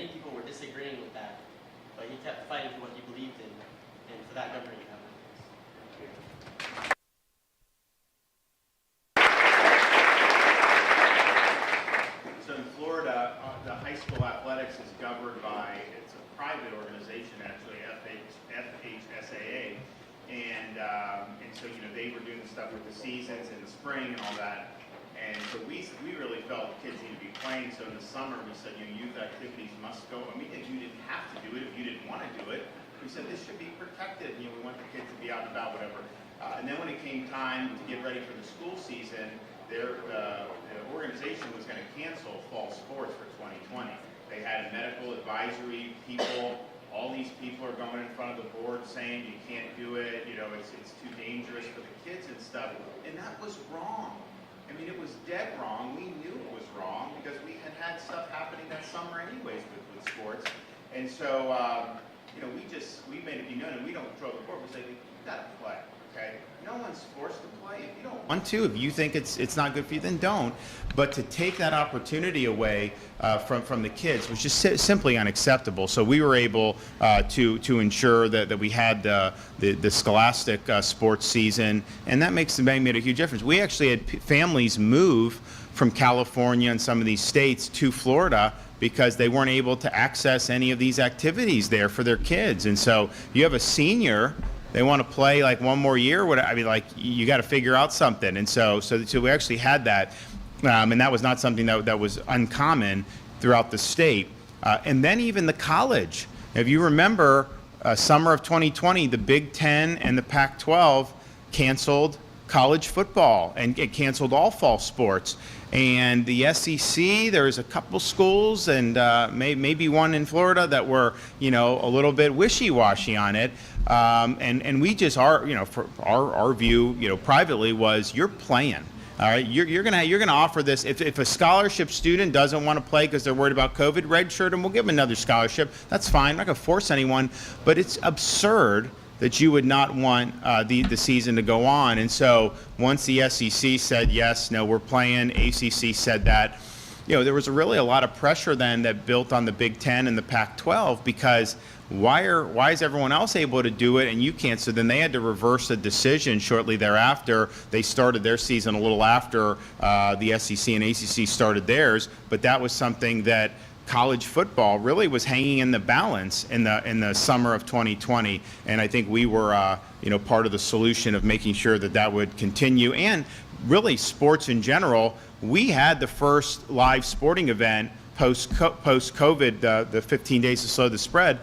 Speaker 8: many people were disagreeing with that, but he kept fighting for what he believed in, and for that, Governor, you have my thanks.
Speaker 1: So in Florida, the high school athletics is governed by, it's a private organization actually, FHSAA. And so, you know, they were doing the stuff with the seasons in the spring and all that. And so we really felt kids need to be playing. So in the summer, we said, you know, youth activities must go. I mean, you didn't have to do it if you didn't want to do it. We said this should be protected. You know, we want the kids to be out and about, whatever. And then when it came time to get ready for the school season, the organization was going to cancel fall sports for 2020. They had medical advisory people. All these people are going in front of the board saying you can't do it. You know, it's too dangerous for the kids and stuff. And that was wrong. I mean, it was dead wrong. We knew it was wrong because we had stuff happening that summer anyways with sports. And so, you know, we made it be known, and we don't throw the board. We say, you got to play. Okay? No one's forced to play. If you don't want to, if you think it's not good for you, then don't. But to take that opportunity away from the kids was just simply unacceptable. So we were able to ensure that we had the scholastic sports season, and that made a huge difference. We actually had families move from California and some of these states to Florida because they weren't able to access any of these activities there for their kids. And so you have a senior, they want to play like one more year. I mean, like, you got to figure out something. And so we actually had that, and that was not something that was uncommon throughout the state. And then even the college. If you remember, summer of 2020, the Big Ten and the Pac-12 canceled college football, and it canceled all fall sports. And the SEC, there's a couple schools and maybe one in Florida that were, you know, a little bit wishy-washy on it. And we just are, you know, for our view, you know, privately was, you're playing. All right, you're gonna offer this. If a scholarship student doesn't want to play because they're worried about COVID, redshirt them. We'll give them another scholarship. That's fine. I'm not gonna force anyone. But it's absurd that you would not want the season to go on. And so once the SEC said yes, no, we're playing, ACC said that, you know, there was really a lot of pressure then that built on the Big Ten and the Pac-12, because why is everyone else able to do it and you can't? So then they had to reverse a decision shortly thereafter. They started their season a little after the SEC and ACC started theirs, but that was something that college football really was hanging in the balance in the summer of 2020, and I think we were you know, part of the solution of making sure that would continue. And really, sports in general, we had the first live sporting event post-COVID, the 15 days to slow the spread.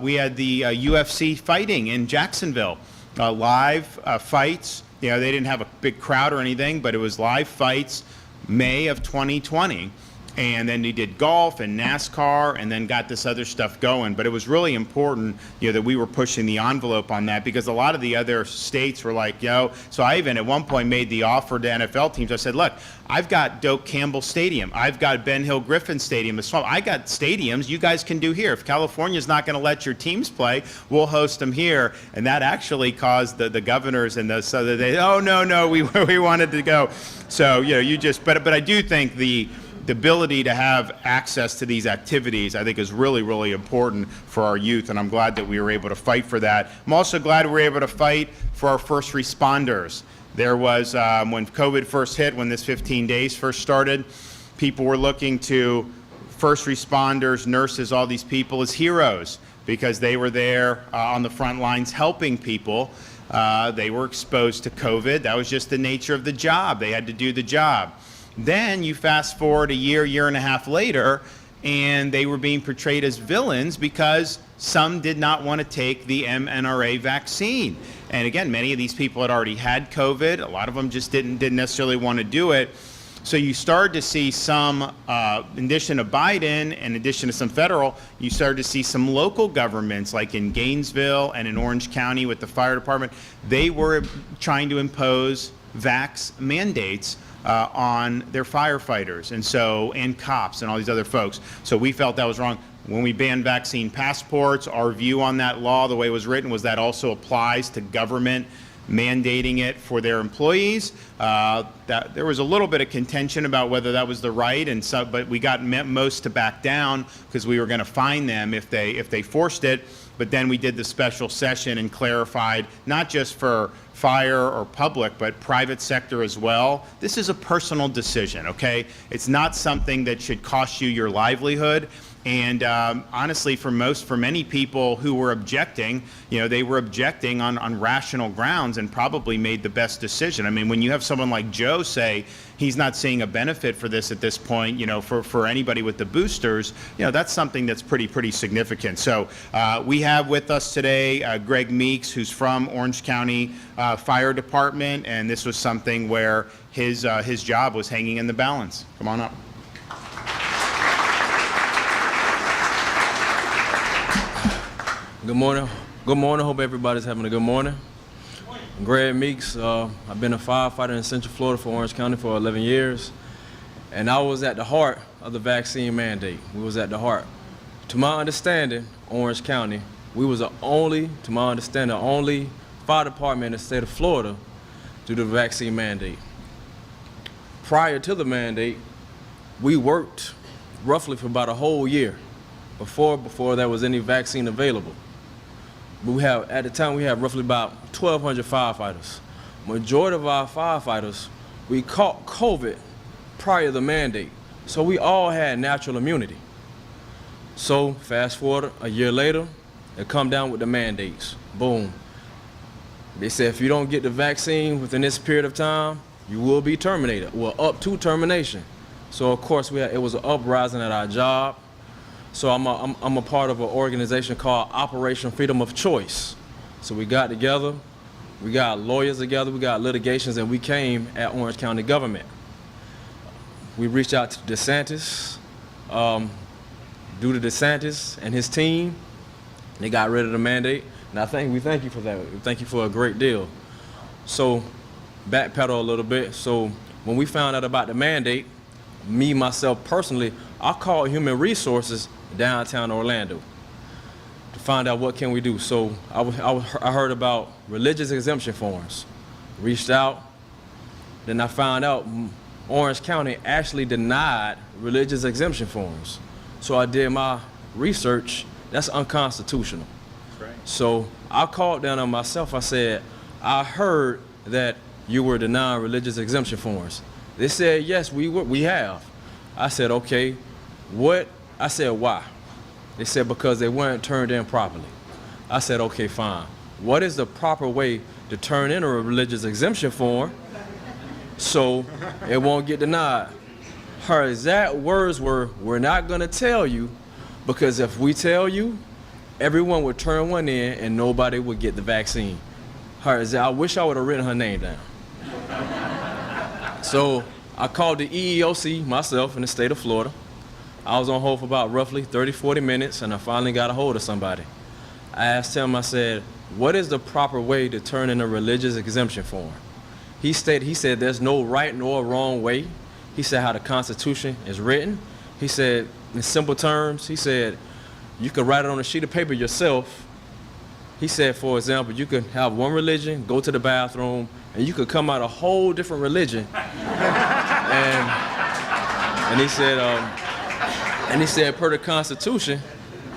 Speaker 1: We had the UFC fighting in Jacksonville, live fights. You know, they didn't have a big crowd or anything, but it was live fights, May of 2020. And then they did golf and NASCAR, and then got this other stuff going. But it was really important, you know, that we were pushing the envelope on that, because a lot of the other states were like, yo. So I even at one point made the offer to NFL teams. I said, look, I've got Doak Campbell Stadium, I've got Ben Hill Griffin Stadium, I got stadiums you guys can do here. If California's not going to let your teams play, we'll host them here. And that actually caused the governors and so that they, oh no, we wanted to go. So, you know, but I do think the ability to have access to these activities, I think, is really, really important for our youth, and I'm glad that we were able to fight for that. I'm also glad we were able to fight for our first responders. There was, when COVID first hit, when this 15 days first started, people were looking to first responders, nurses, all these people as heroes, because they were there on the front lines helping people. They were exposed to COVID. That was just the nature of the job. They had to do the job. Then you fast forward a year and a half later, and they were being portrayed as villains because some did not want to take the mRNA vaccine. And again, many of these people had already had COVID. A lot of them just didn't necessarily want to do it. So you started to see some, in addition to Biden, in addition to some federal, you started to see some local governments, like in Gainesville and in Orange County with the fire department. They were trying to impose vax mandates on their firefighters and cops and all these other folks. So we felt that was wrong. When we banned vaccine passports, our view on that law, the way it was written, was that also applies to government mandating it for their employees. That there was a little bit of contention about whether that was the right, but we got most to back down because we were going to fine them if they forced it. But then we did the special session and clarified, not just for fire or public, but private sector as well. This is a personal decision, okay? It's not something that should cost you your livelihood. And honestly, for many people who were objecting, they were objecting on rational grounds and probably made the best decision. I mean, when you have someone like Joe say he's not seeing a benefit for this at this point, for anybody with the boosters, that's something that's pretty significant. So we have with us today Greg Meeks, who's from Orange County Fire Department, and this was something where his job was hanging in the balance. Come on up.
Speaker 9: Good morning. Good morning. Hope everybody's having a good morning. I'm Greg Meeks. I've been a firefighter in Central Florida for Orange County for 11 years. And I was at the heart of the vaccine mandate. We was at the heart. To my understanding, Orange County, we was the only fire department in the state of Florida to do the vaccine mandate. Prior to the mandate, we worked roughly for about a whole year before there was any vaccine available. At the time, we had roughly about 1,200 firefighters. Majority of our firefighters, we caught COVID prior to the mandate. So we all had natural immunity. So fast forward a year later, they come down with the mandates. Boom. They said if you don't get the vaccine within this period of time, you will be terminated, well, up to termination. So of course, it was an uprising at our job. So I'm a part of an organization called Operation Freedom of Choice. So we got together, we got lawyers together, we got litigations, and we came at Orange County government. We reached out to DeSantis. Due to DeSantis and his team, they got rid of the mandate. And we thank you for that. We thank you for a great deal. So backpedal a little bit. So when we found out about the mandate, me, myself personally, I called Human Resources downtown Orlando to find out what can we do. So I heard about religious exemption forms, reached out, then I found out Orange County actually denied religious exemption forms. So I did my research. That's unconstitutional. That's right. So I called down on myself. I said, I heard that you were denying religious exemption forms. They said, yes, we have. I said, okay, what? I said, why? They said, because they weren't turned in properly. I said, okay, fine. What is the proper way to turn in a religious exemption form so it won't get denied? Her exact words were, we're not gonna tell you, because if we tell you, everyone would turn one in and nobody would get the vaccine. I wish I would have written her name down. So I called the EEOC myself in the state of Florida. I was on hold for about roughly 30, 40 minutes, and I finally got a hold of somebody. I asked him, I said, what is the proper way to turn in a religious exemption form? He said there's no right nor wrong way. He said how the Constitution is written. He said, in simple terms, he said, you could write it on a sheet of paper yourself. He said, for example, you could have one religion, go to the bathroom, and you could come out a whole different religion. and he said, per the Constitution,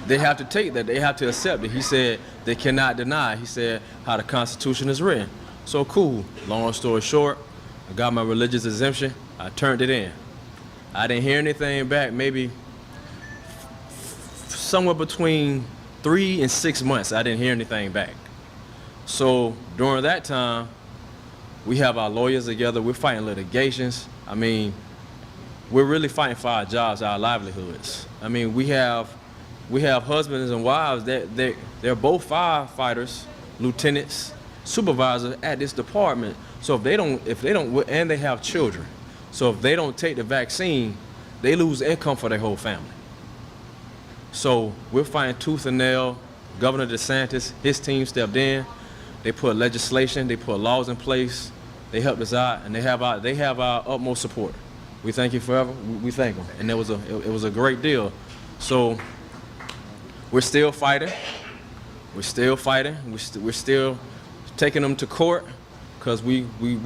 Speaker 9: they have to take that. They have to accept it. He said they cannot deny. He said how the Constitution is written. So cool. Long story short, I got my religious exemption. I turned it in. I didn't hear anything back. Maybe somewhere between 3 and 6 months, I didn't hear anything back. So during that time, we have our lawyers together. We're fighting litigations. I mean, we're really fighting for our jobs, our livelihoods. I mean, we have husbands and wives that they're both firefighters, lieutenants, supervisors at this department. So if they don't, and they have children. So if they don't take the vaccine, they lose income for their whole family. So we're fighting tooth and nail. Governor DeSantis, his team stepped in. They put legislation, they put laws in place. They helped us out, and they have our utmost support. We thank you forever. We thank them, and it was a great deal. So we're still fighting. We're still fighting. We're still taking them to court. because we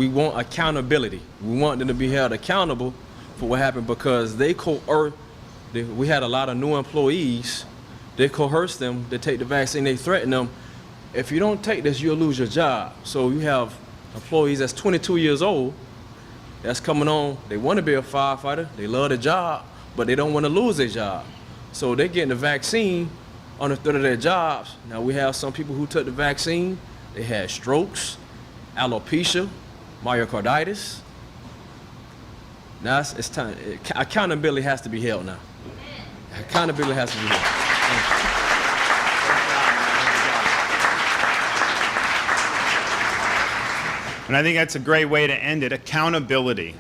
Speaker 9: want accountability. We want them to be held accountable for what happened because we had a lot of new employees. They coerced them to take the vaccine. They threatened them, if you don't take this, you'll lose your job. So you have employees that's 22 years old that's coming on. They want to be a firefighter. They love the job, but they don't want to lose their job. So they're getting the vaccine on the threat of their jobs. Now we have some people who took the vaccine. They had strokes, alopecia, myocarditis. Now it's time. Accountability has to be held now. Accountability has to be held.
Speaker 1: And I think that's a great way to end it, accountability.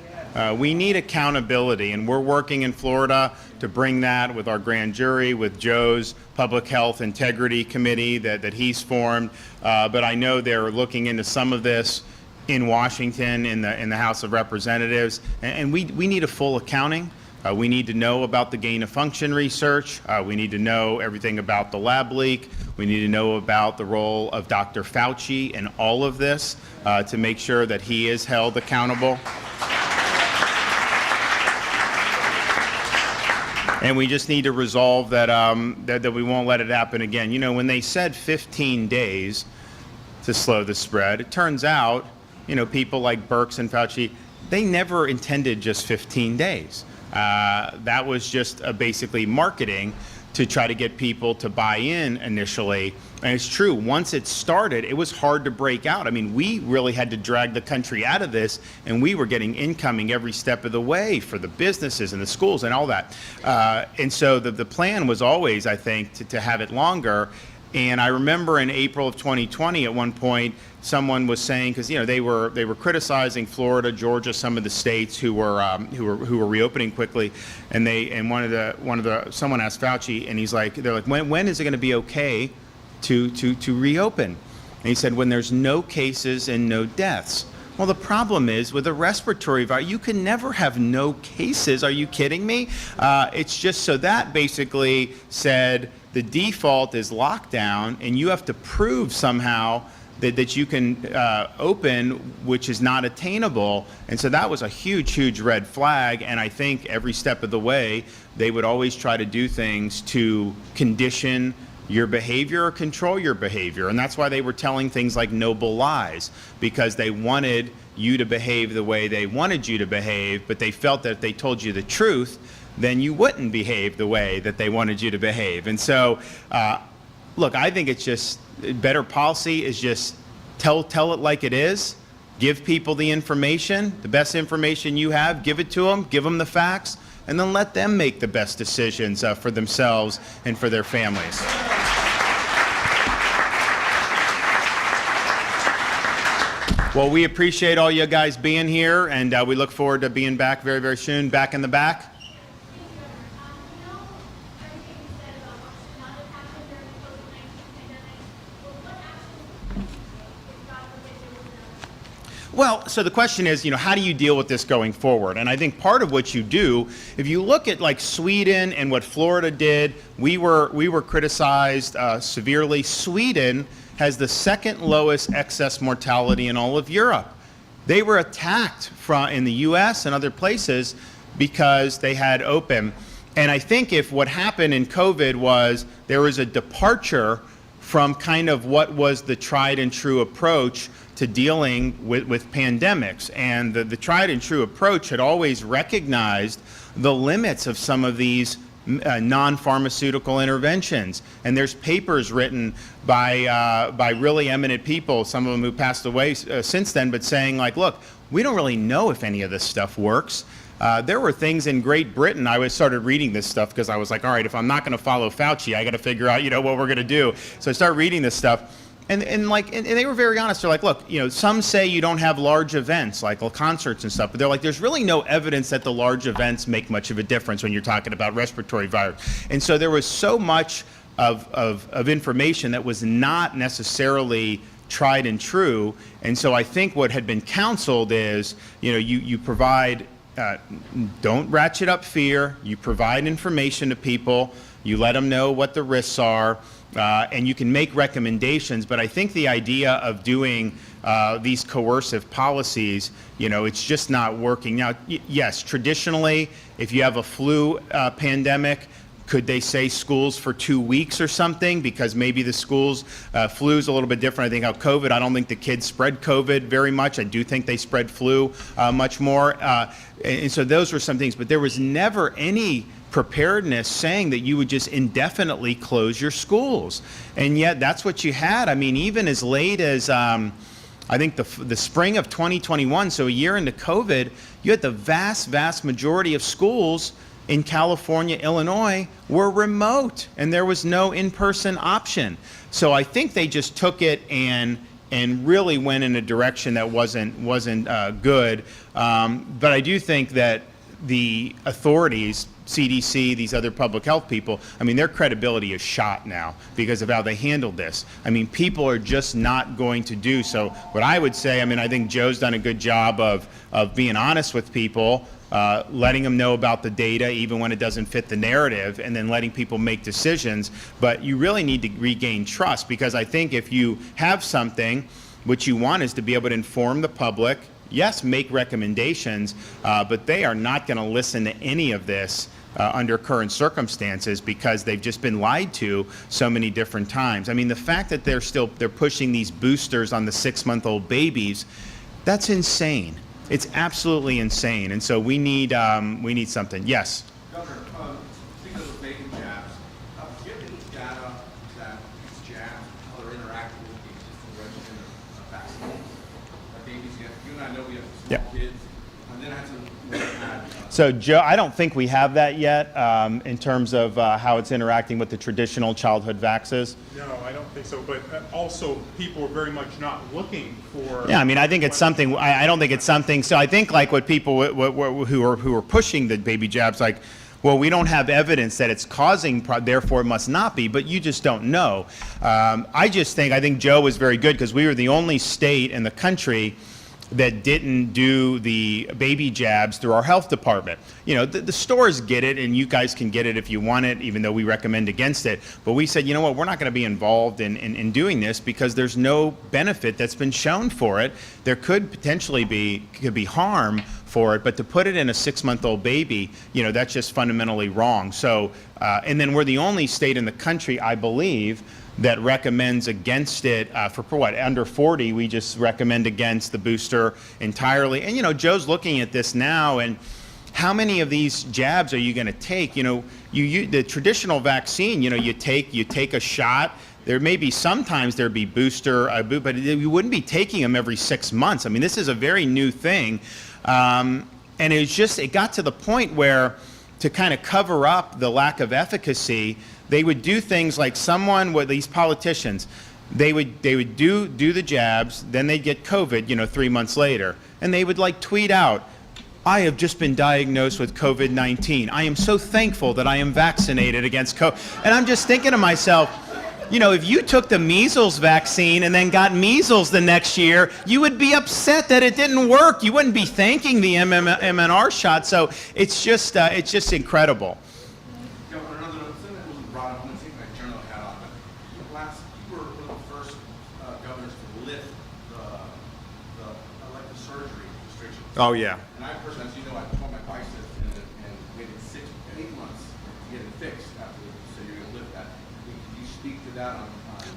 Speaker 1: We need accountability, and we're working in Florida to bring that with our grand jury, with Joe's Public Health Integrity Committee that he's formed. But I know they're looking into some of this in Washington, in the House of Representatives, and we need a full accounting. We need to know about the gain of function research. We need to know everything about the lab leak. We need to know about the role of Dr. Fauci in all of this to make sure that he is held accountable. And we just need to resolve that, that we won't let it happen again. You know, when they said 15 days to slow the spread, it turns out, you know, people like Birx and Fauci, they never intended just 15 days. That was just basically marketing to try to get people to buy in initially. And it's true, once it started, it was hard to break out. I mean, we really had to drag the country out of this, and we were getting incoming every step of the way for the businesses and the schools and all that. And so the plan was always, I think, to have it longer. And I remember in April of 2020, at one point, someone was saying, because they were criticizing Florida, Georgia, some of the states who were reopening quickly, and someone asked Fauci, and they're like, when is it going to be okay to reopen? And he said, when there's no cases and no deaths. Well, the problem is with a respiratory virus, you can never have no cases. Are you kidding me? It's just so that basically said the default is lockdown, and you have to prove somehow that you can open, which is not attainable. And so that was a huge, huge red flag. And I think every step of the way, they would always try to do things to condition your behavior or control your behavior. And that's why they were telling things like noble lies, because they wanted you to behave the way they wanted you to behave, but they felt that if they told you the truth, then you wouldn't behave the way that they wanted you to behave. And so, look, I think it's just better policy is just tell it like it is. Give people the information, the best information you have, give it to them, give them the facts, and then let them make the best decisions for themselves and for their families. Well, we appreciate all you guys being here, and we look forward to being back very, very soon. Back in the back. Well, so the question is, how do you deal with this going forward? And I think part of what you do, if you look at like Sweden and what Florida did, we were criticized severely. Sweden has the second lowest excess mortality in all of Europe. They were attacked in the US and other places because they had open. And I think if what happened in COVID was there was a departure from kind of what was the tried and true approach to dealing with pandemics. And the tried and true approach had always recognized the limits of some of these non-pharmaceutical interventions. And there's papers written by really eminent people, some of them who passed away since then, but saying like, look, we don't really know if any of this stuff works. There were things in Great Britain, I started reading this stuff because I was like, all right, if I'm not going to follow Fauci, I got to figure out, what we're going to do. So I started reading this stuff. And they were very honest. They're like, look, some say you don't have large events like concerts and stuff, but they're like, there's really no evidence that the large events make much of a difference when you're talking about respiratory virus. And so there was so much of information that was not necessarily tried and true. And so I think what had been counseled is, you provide, don't ratchet up fear, you provide information to people, you let them know what the risks are, and you can make recommendations, but I think the idea of doing these coercive policies, it's just not working. Now, yes, traditionally, if you have a flu pandemic, could they say schools for 2 weeks or something? Because maybe the schools, flu is a little bit different. I think how COVID, I don't think the kids spread COVID very much. I do think they spread flu much more. And so those were some things, but there was never any preparedness saying that you would just indefinitely close your schools. And yet that's what you had. I mean, even as late as, I think the spring of 2021, so a year into COVID, you had the vast majority of schools in California, Illinois, were remote, and there was no in-person option. So I think they just took it and really went in a direction that wasn't good. But I do think that the authorities, CDC, these other public health people, I mean, their credibility is shot now because of how they handled this. I mean, people are just not going to do so. What I would say, I mean, I think Joe's done a good job of being honest with people, letting them know about the data even when it doesn't fit the narrative, and then letting people make decisions. But you really need to regain trust, because I think if you have something, what you want is to be able to inform the public, yes, make recommendations, but they are not going to listen to any of this under current circumstances because they've just been lied to so many different times. I mean, the fact that they're pushing these boosters on the 6-month-old babies, that's insane. It's absolutely insane, and so we need something. Yes.
Speaker 10: Governor, speaking of baby jabs, do you have any data that these jabs, how they're interacting with the existing regimen of vaccine that babies get? You and I know we have small kids, and then I had some.
Speaker 1: So, Joe, I don't think we have that yet in terms of how it's interacting with the traditional childhood vaxes.
Speaker 2: No, I don't think so. But also, people are very much not looking for.
Speaker 1: Yeah, I mean, I think it's something. I don't think it's something. So I think like what people who are pushing the baby jabs, like, well, we don't have evidence that it's causing, therefore it must not be. But you just don't know. I think Joe was very good because we were the only state in the country that didn't do the baby jabs through our health department. You know, the stores get it, and you guys can get it if you want it, even though we recommend against it. But we said, you know what, we're not going to be involved in doing this because there's no benefit that's been shown for it. There could potentially be harm for it, but to put it in a 6-month-old baby, you know, that's just fundamentally wrong. So, and then we're the only state in the country, I believe, that recommends against it for what, under 40, we just recommend against the booster entirely. And, you know, Joe's looking at this now, and how many of these jabs are you going to take? You know, the traditional vaccine, you know, you take a shot. There may be sometimes there'd be booster, but you wouldn't be taking them every 6 months. I mean, this is a very new thing. And it got to the point where, to kind of cover up the lack of efficacy, they would do things like these politicians, they would do the jabs, then they'd get COVID, you know, 3 months later, and they would like tweet out, I have just been diagnosed with COVID-19. I am so thankful that I am vaccinated against COVID. And I'm just thinking to myself, you know, if you took the measles vaccine and then got measles the next year, you would be upset that it didn't work. You wouldn't be thanking the MMR shot. So it's just incredible.
Speaker 10: Another thing that wasn't brought up, I'm going to take my journal hat off, but you were one of the first governors to lift the elective surgery restrictions.
Speaker 1: Oh, yeah.
Speaker 10: And I personally, as you know, I tore my biceps and waited 8 months to get it fixed after, so you're going to lift that. Can you speak to that on?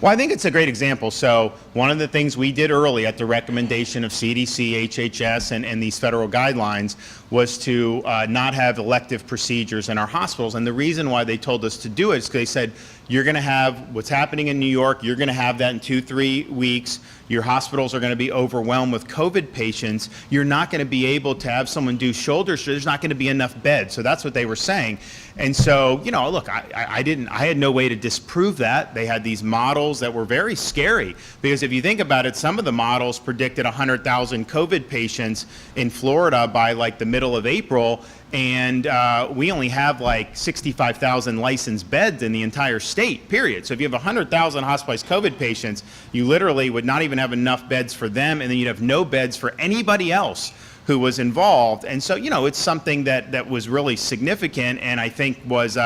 Speaker 1: Well, I think it's a great example. So one of the things we did early at the recommendation of CDC, HHS, and these federal guidelines was to not have elective procedures in our hospitals. And the reason why they told us to do it is because they said, you're going to have what's happening in New York, you're going to have that in 2-3 weeks. Your hospitals are going to be overwhelmed with COVID patients. You're not going to be able to have someone do shoulders. There's not going to be enough beds. So that's what they were saying. And so, you know, look, I had no way to disprove that. They had these models that were very scary, because if you think about it, some of the models predicted 100,000 COVID patients in Florida by like the middle of April, and we only have like 65,000 licensed beds in the entire state, period. So if you have 100,000 hospitalized COVID patients, you literally would not even have enough beds for them, and then you'd have no beds for anybody else who was involved. And so, it's something that was really significant, and I think was,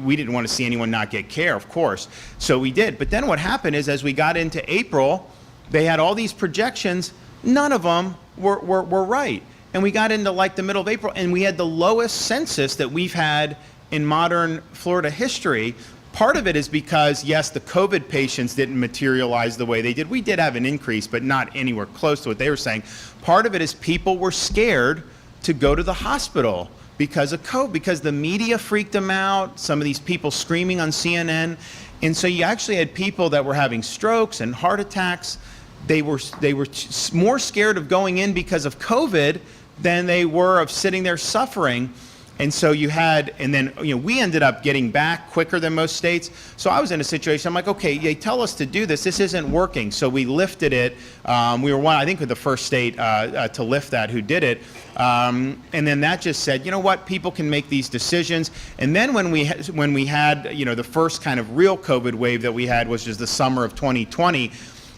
Speaker 1: we didn't want to see anyone not get care, of course. So we did. But then what happened is, as we got into April, they had all these projections. None of them were right. And we got into like the middle of April, and we had the lowest census that we've had in modern Florida history. Part of it is because, yes, the COVID patients didn't materialize the way they did. We did have an increase, but not anywhere close to what they were saying. Part of it is people were scared to go to the hospital because of COVID, because the media freaked them out, some of these people screaming on CNN. And so you actually had people that were having strokes and heart attacks. They were more scared of going in because of COVID than they were of sitting there suffering. And so you had, and then, we ended up getting back quicker than most states. So I was in a situation, I'm like, okay, they tell us to do this. This isn't working. So we lifted it. We were I think, the first state to lift that who did it. And then that just said, you know what, people can make these decisions. And then when we had, the first kind of real COVID wave that we had, which is the summer of 2020,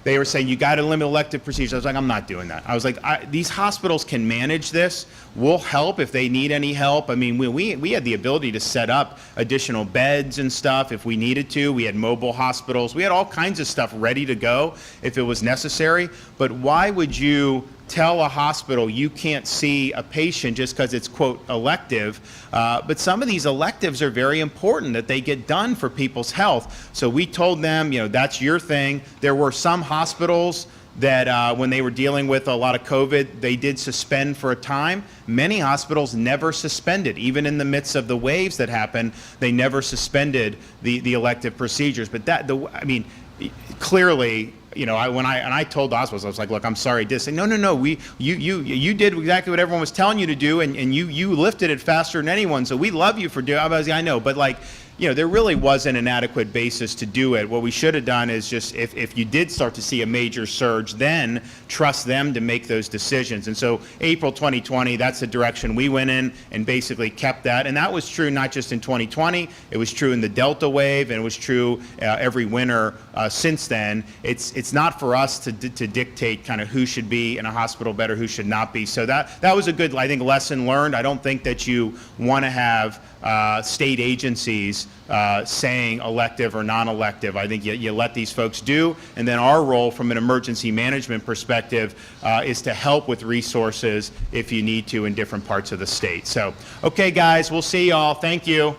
Speaker 1: they were saying, you got to limit elective procedures. I was like, I'm not doing that. I was like, these hospitals can manage this. We'll help if they need any help. I mean, we had the ability to set up additional beds and stuff if we needed to. We had mobile hospitals. We had all kinds of stuff ready to go if it was necessary. But why would you tell a hospital you can't see a patient just because it's, quote, elective? But some of these electives are very important that they get done for people's health. So we told them, that's your thing. There were some hospitals that when they were dealing with a lot of COVID, they did suspend for a time. Many hospitals never suspended. Even in the midst of the waves that happened, they never suspended the elective procedures. But clearly, when I told the hospitals, I was like, look, I'm sorry, I did say, no, you did exactly what everyone was telling you to do, and you lifted it faster than anyone, so we love you for doing it. I know, but there really wasn't an adequate basis to do it. What we should have done is just, if you did start to see a major surge, then trust them to make those decisions. And so April 2020, that's the direction we went in and basically kept that. And that was true not just in 2020, it was true in the Delta wave, and it was true every winter since then. It's not for us to dictate kind of who should be in a hospital bed or who should not be. So that was a good, I think, lesson learned. I don't think that you want to have state agencies saying elective or non-elective. I think you let these folks do, and then our role from an emergency management perspective is to help with resources if you need to in different parts of the state. So, okay, guys, we'll see y'all. Thank you.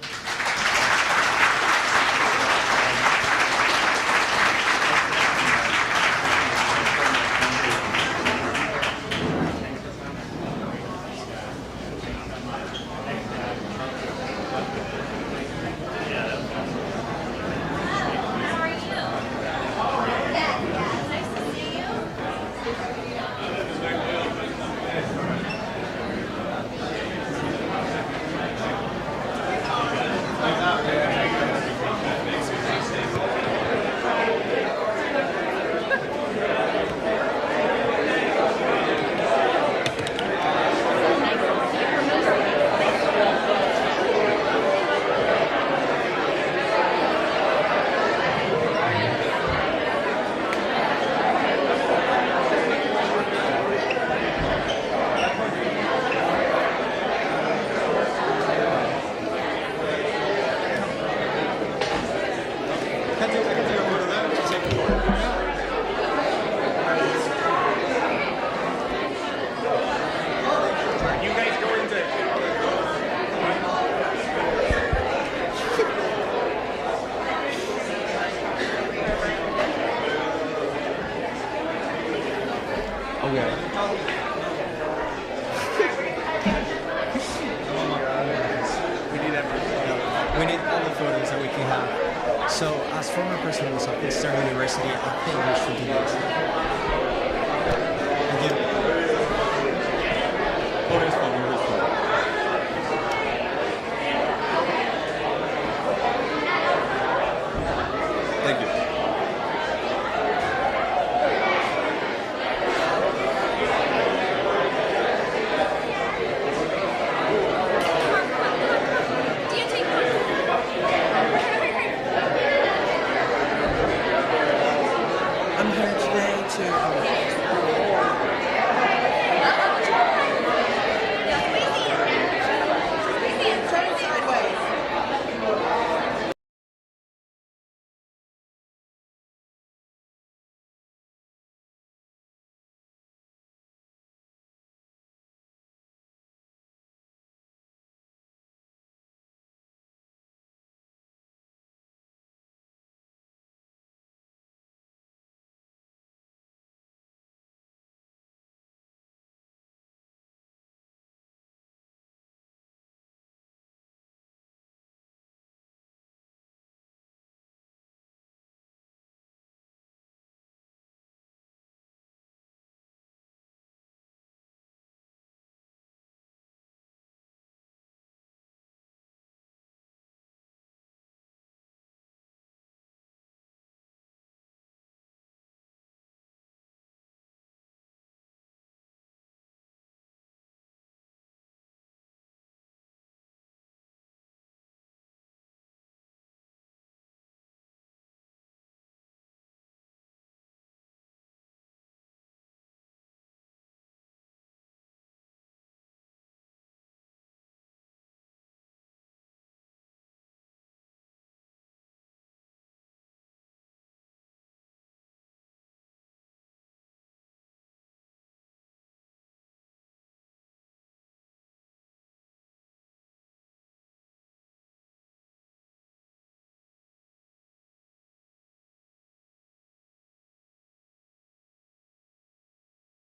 Speaker 11: We need all the photos that we can have. So, as former president of Eastern University, I think we should do this.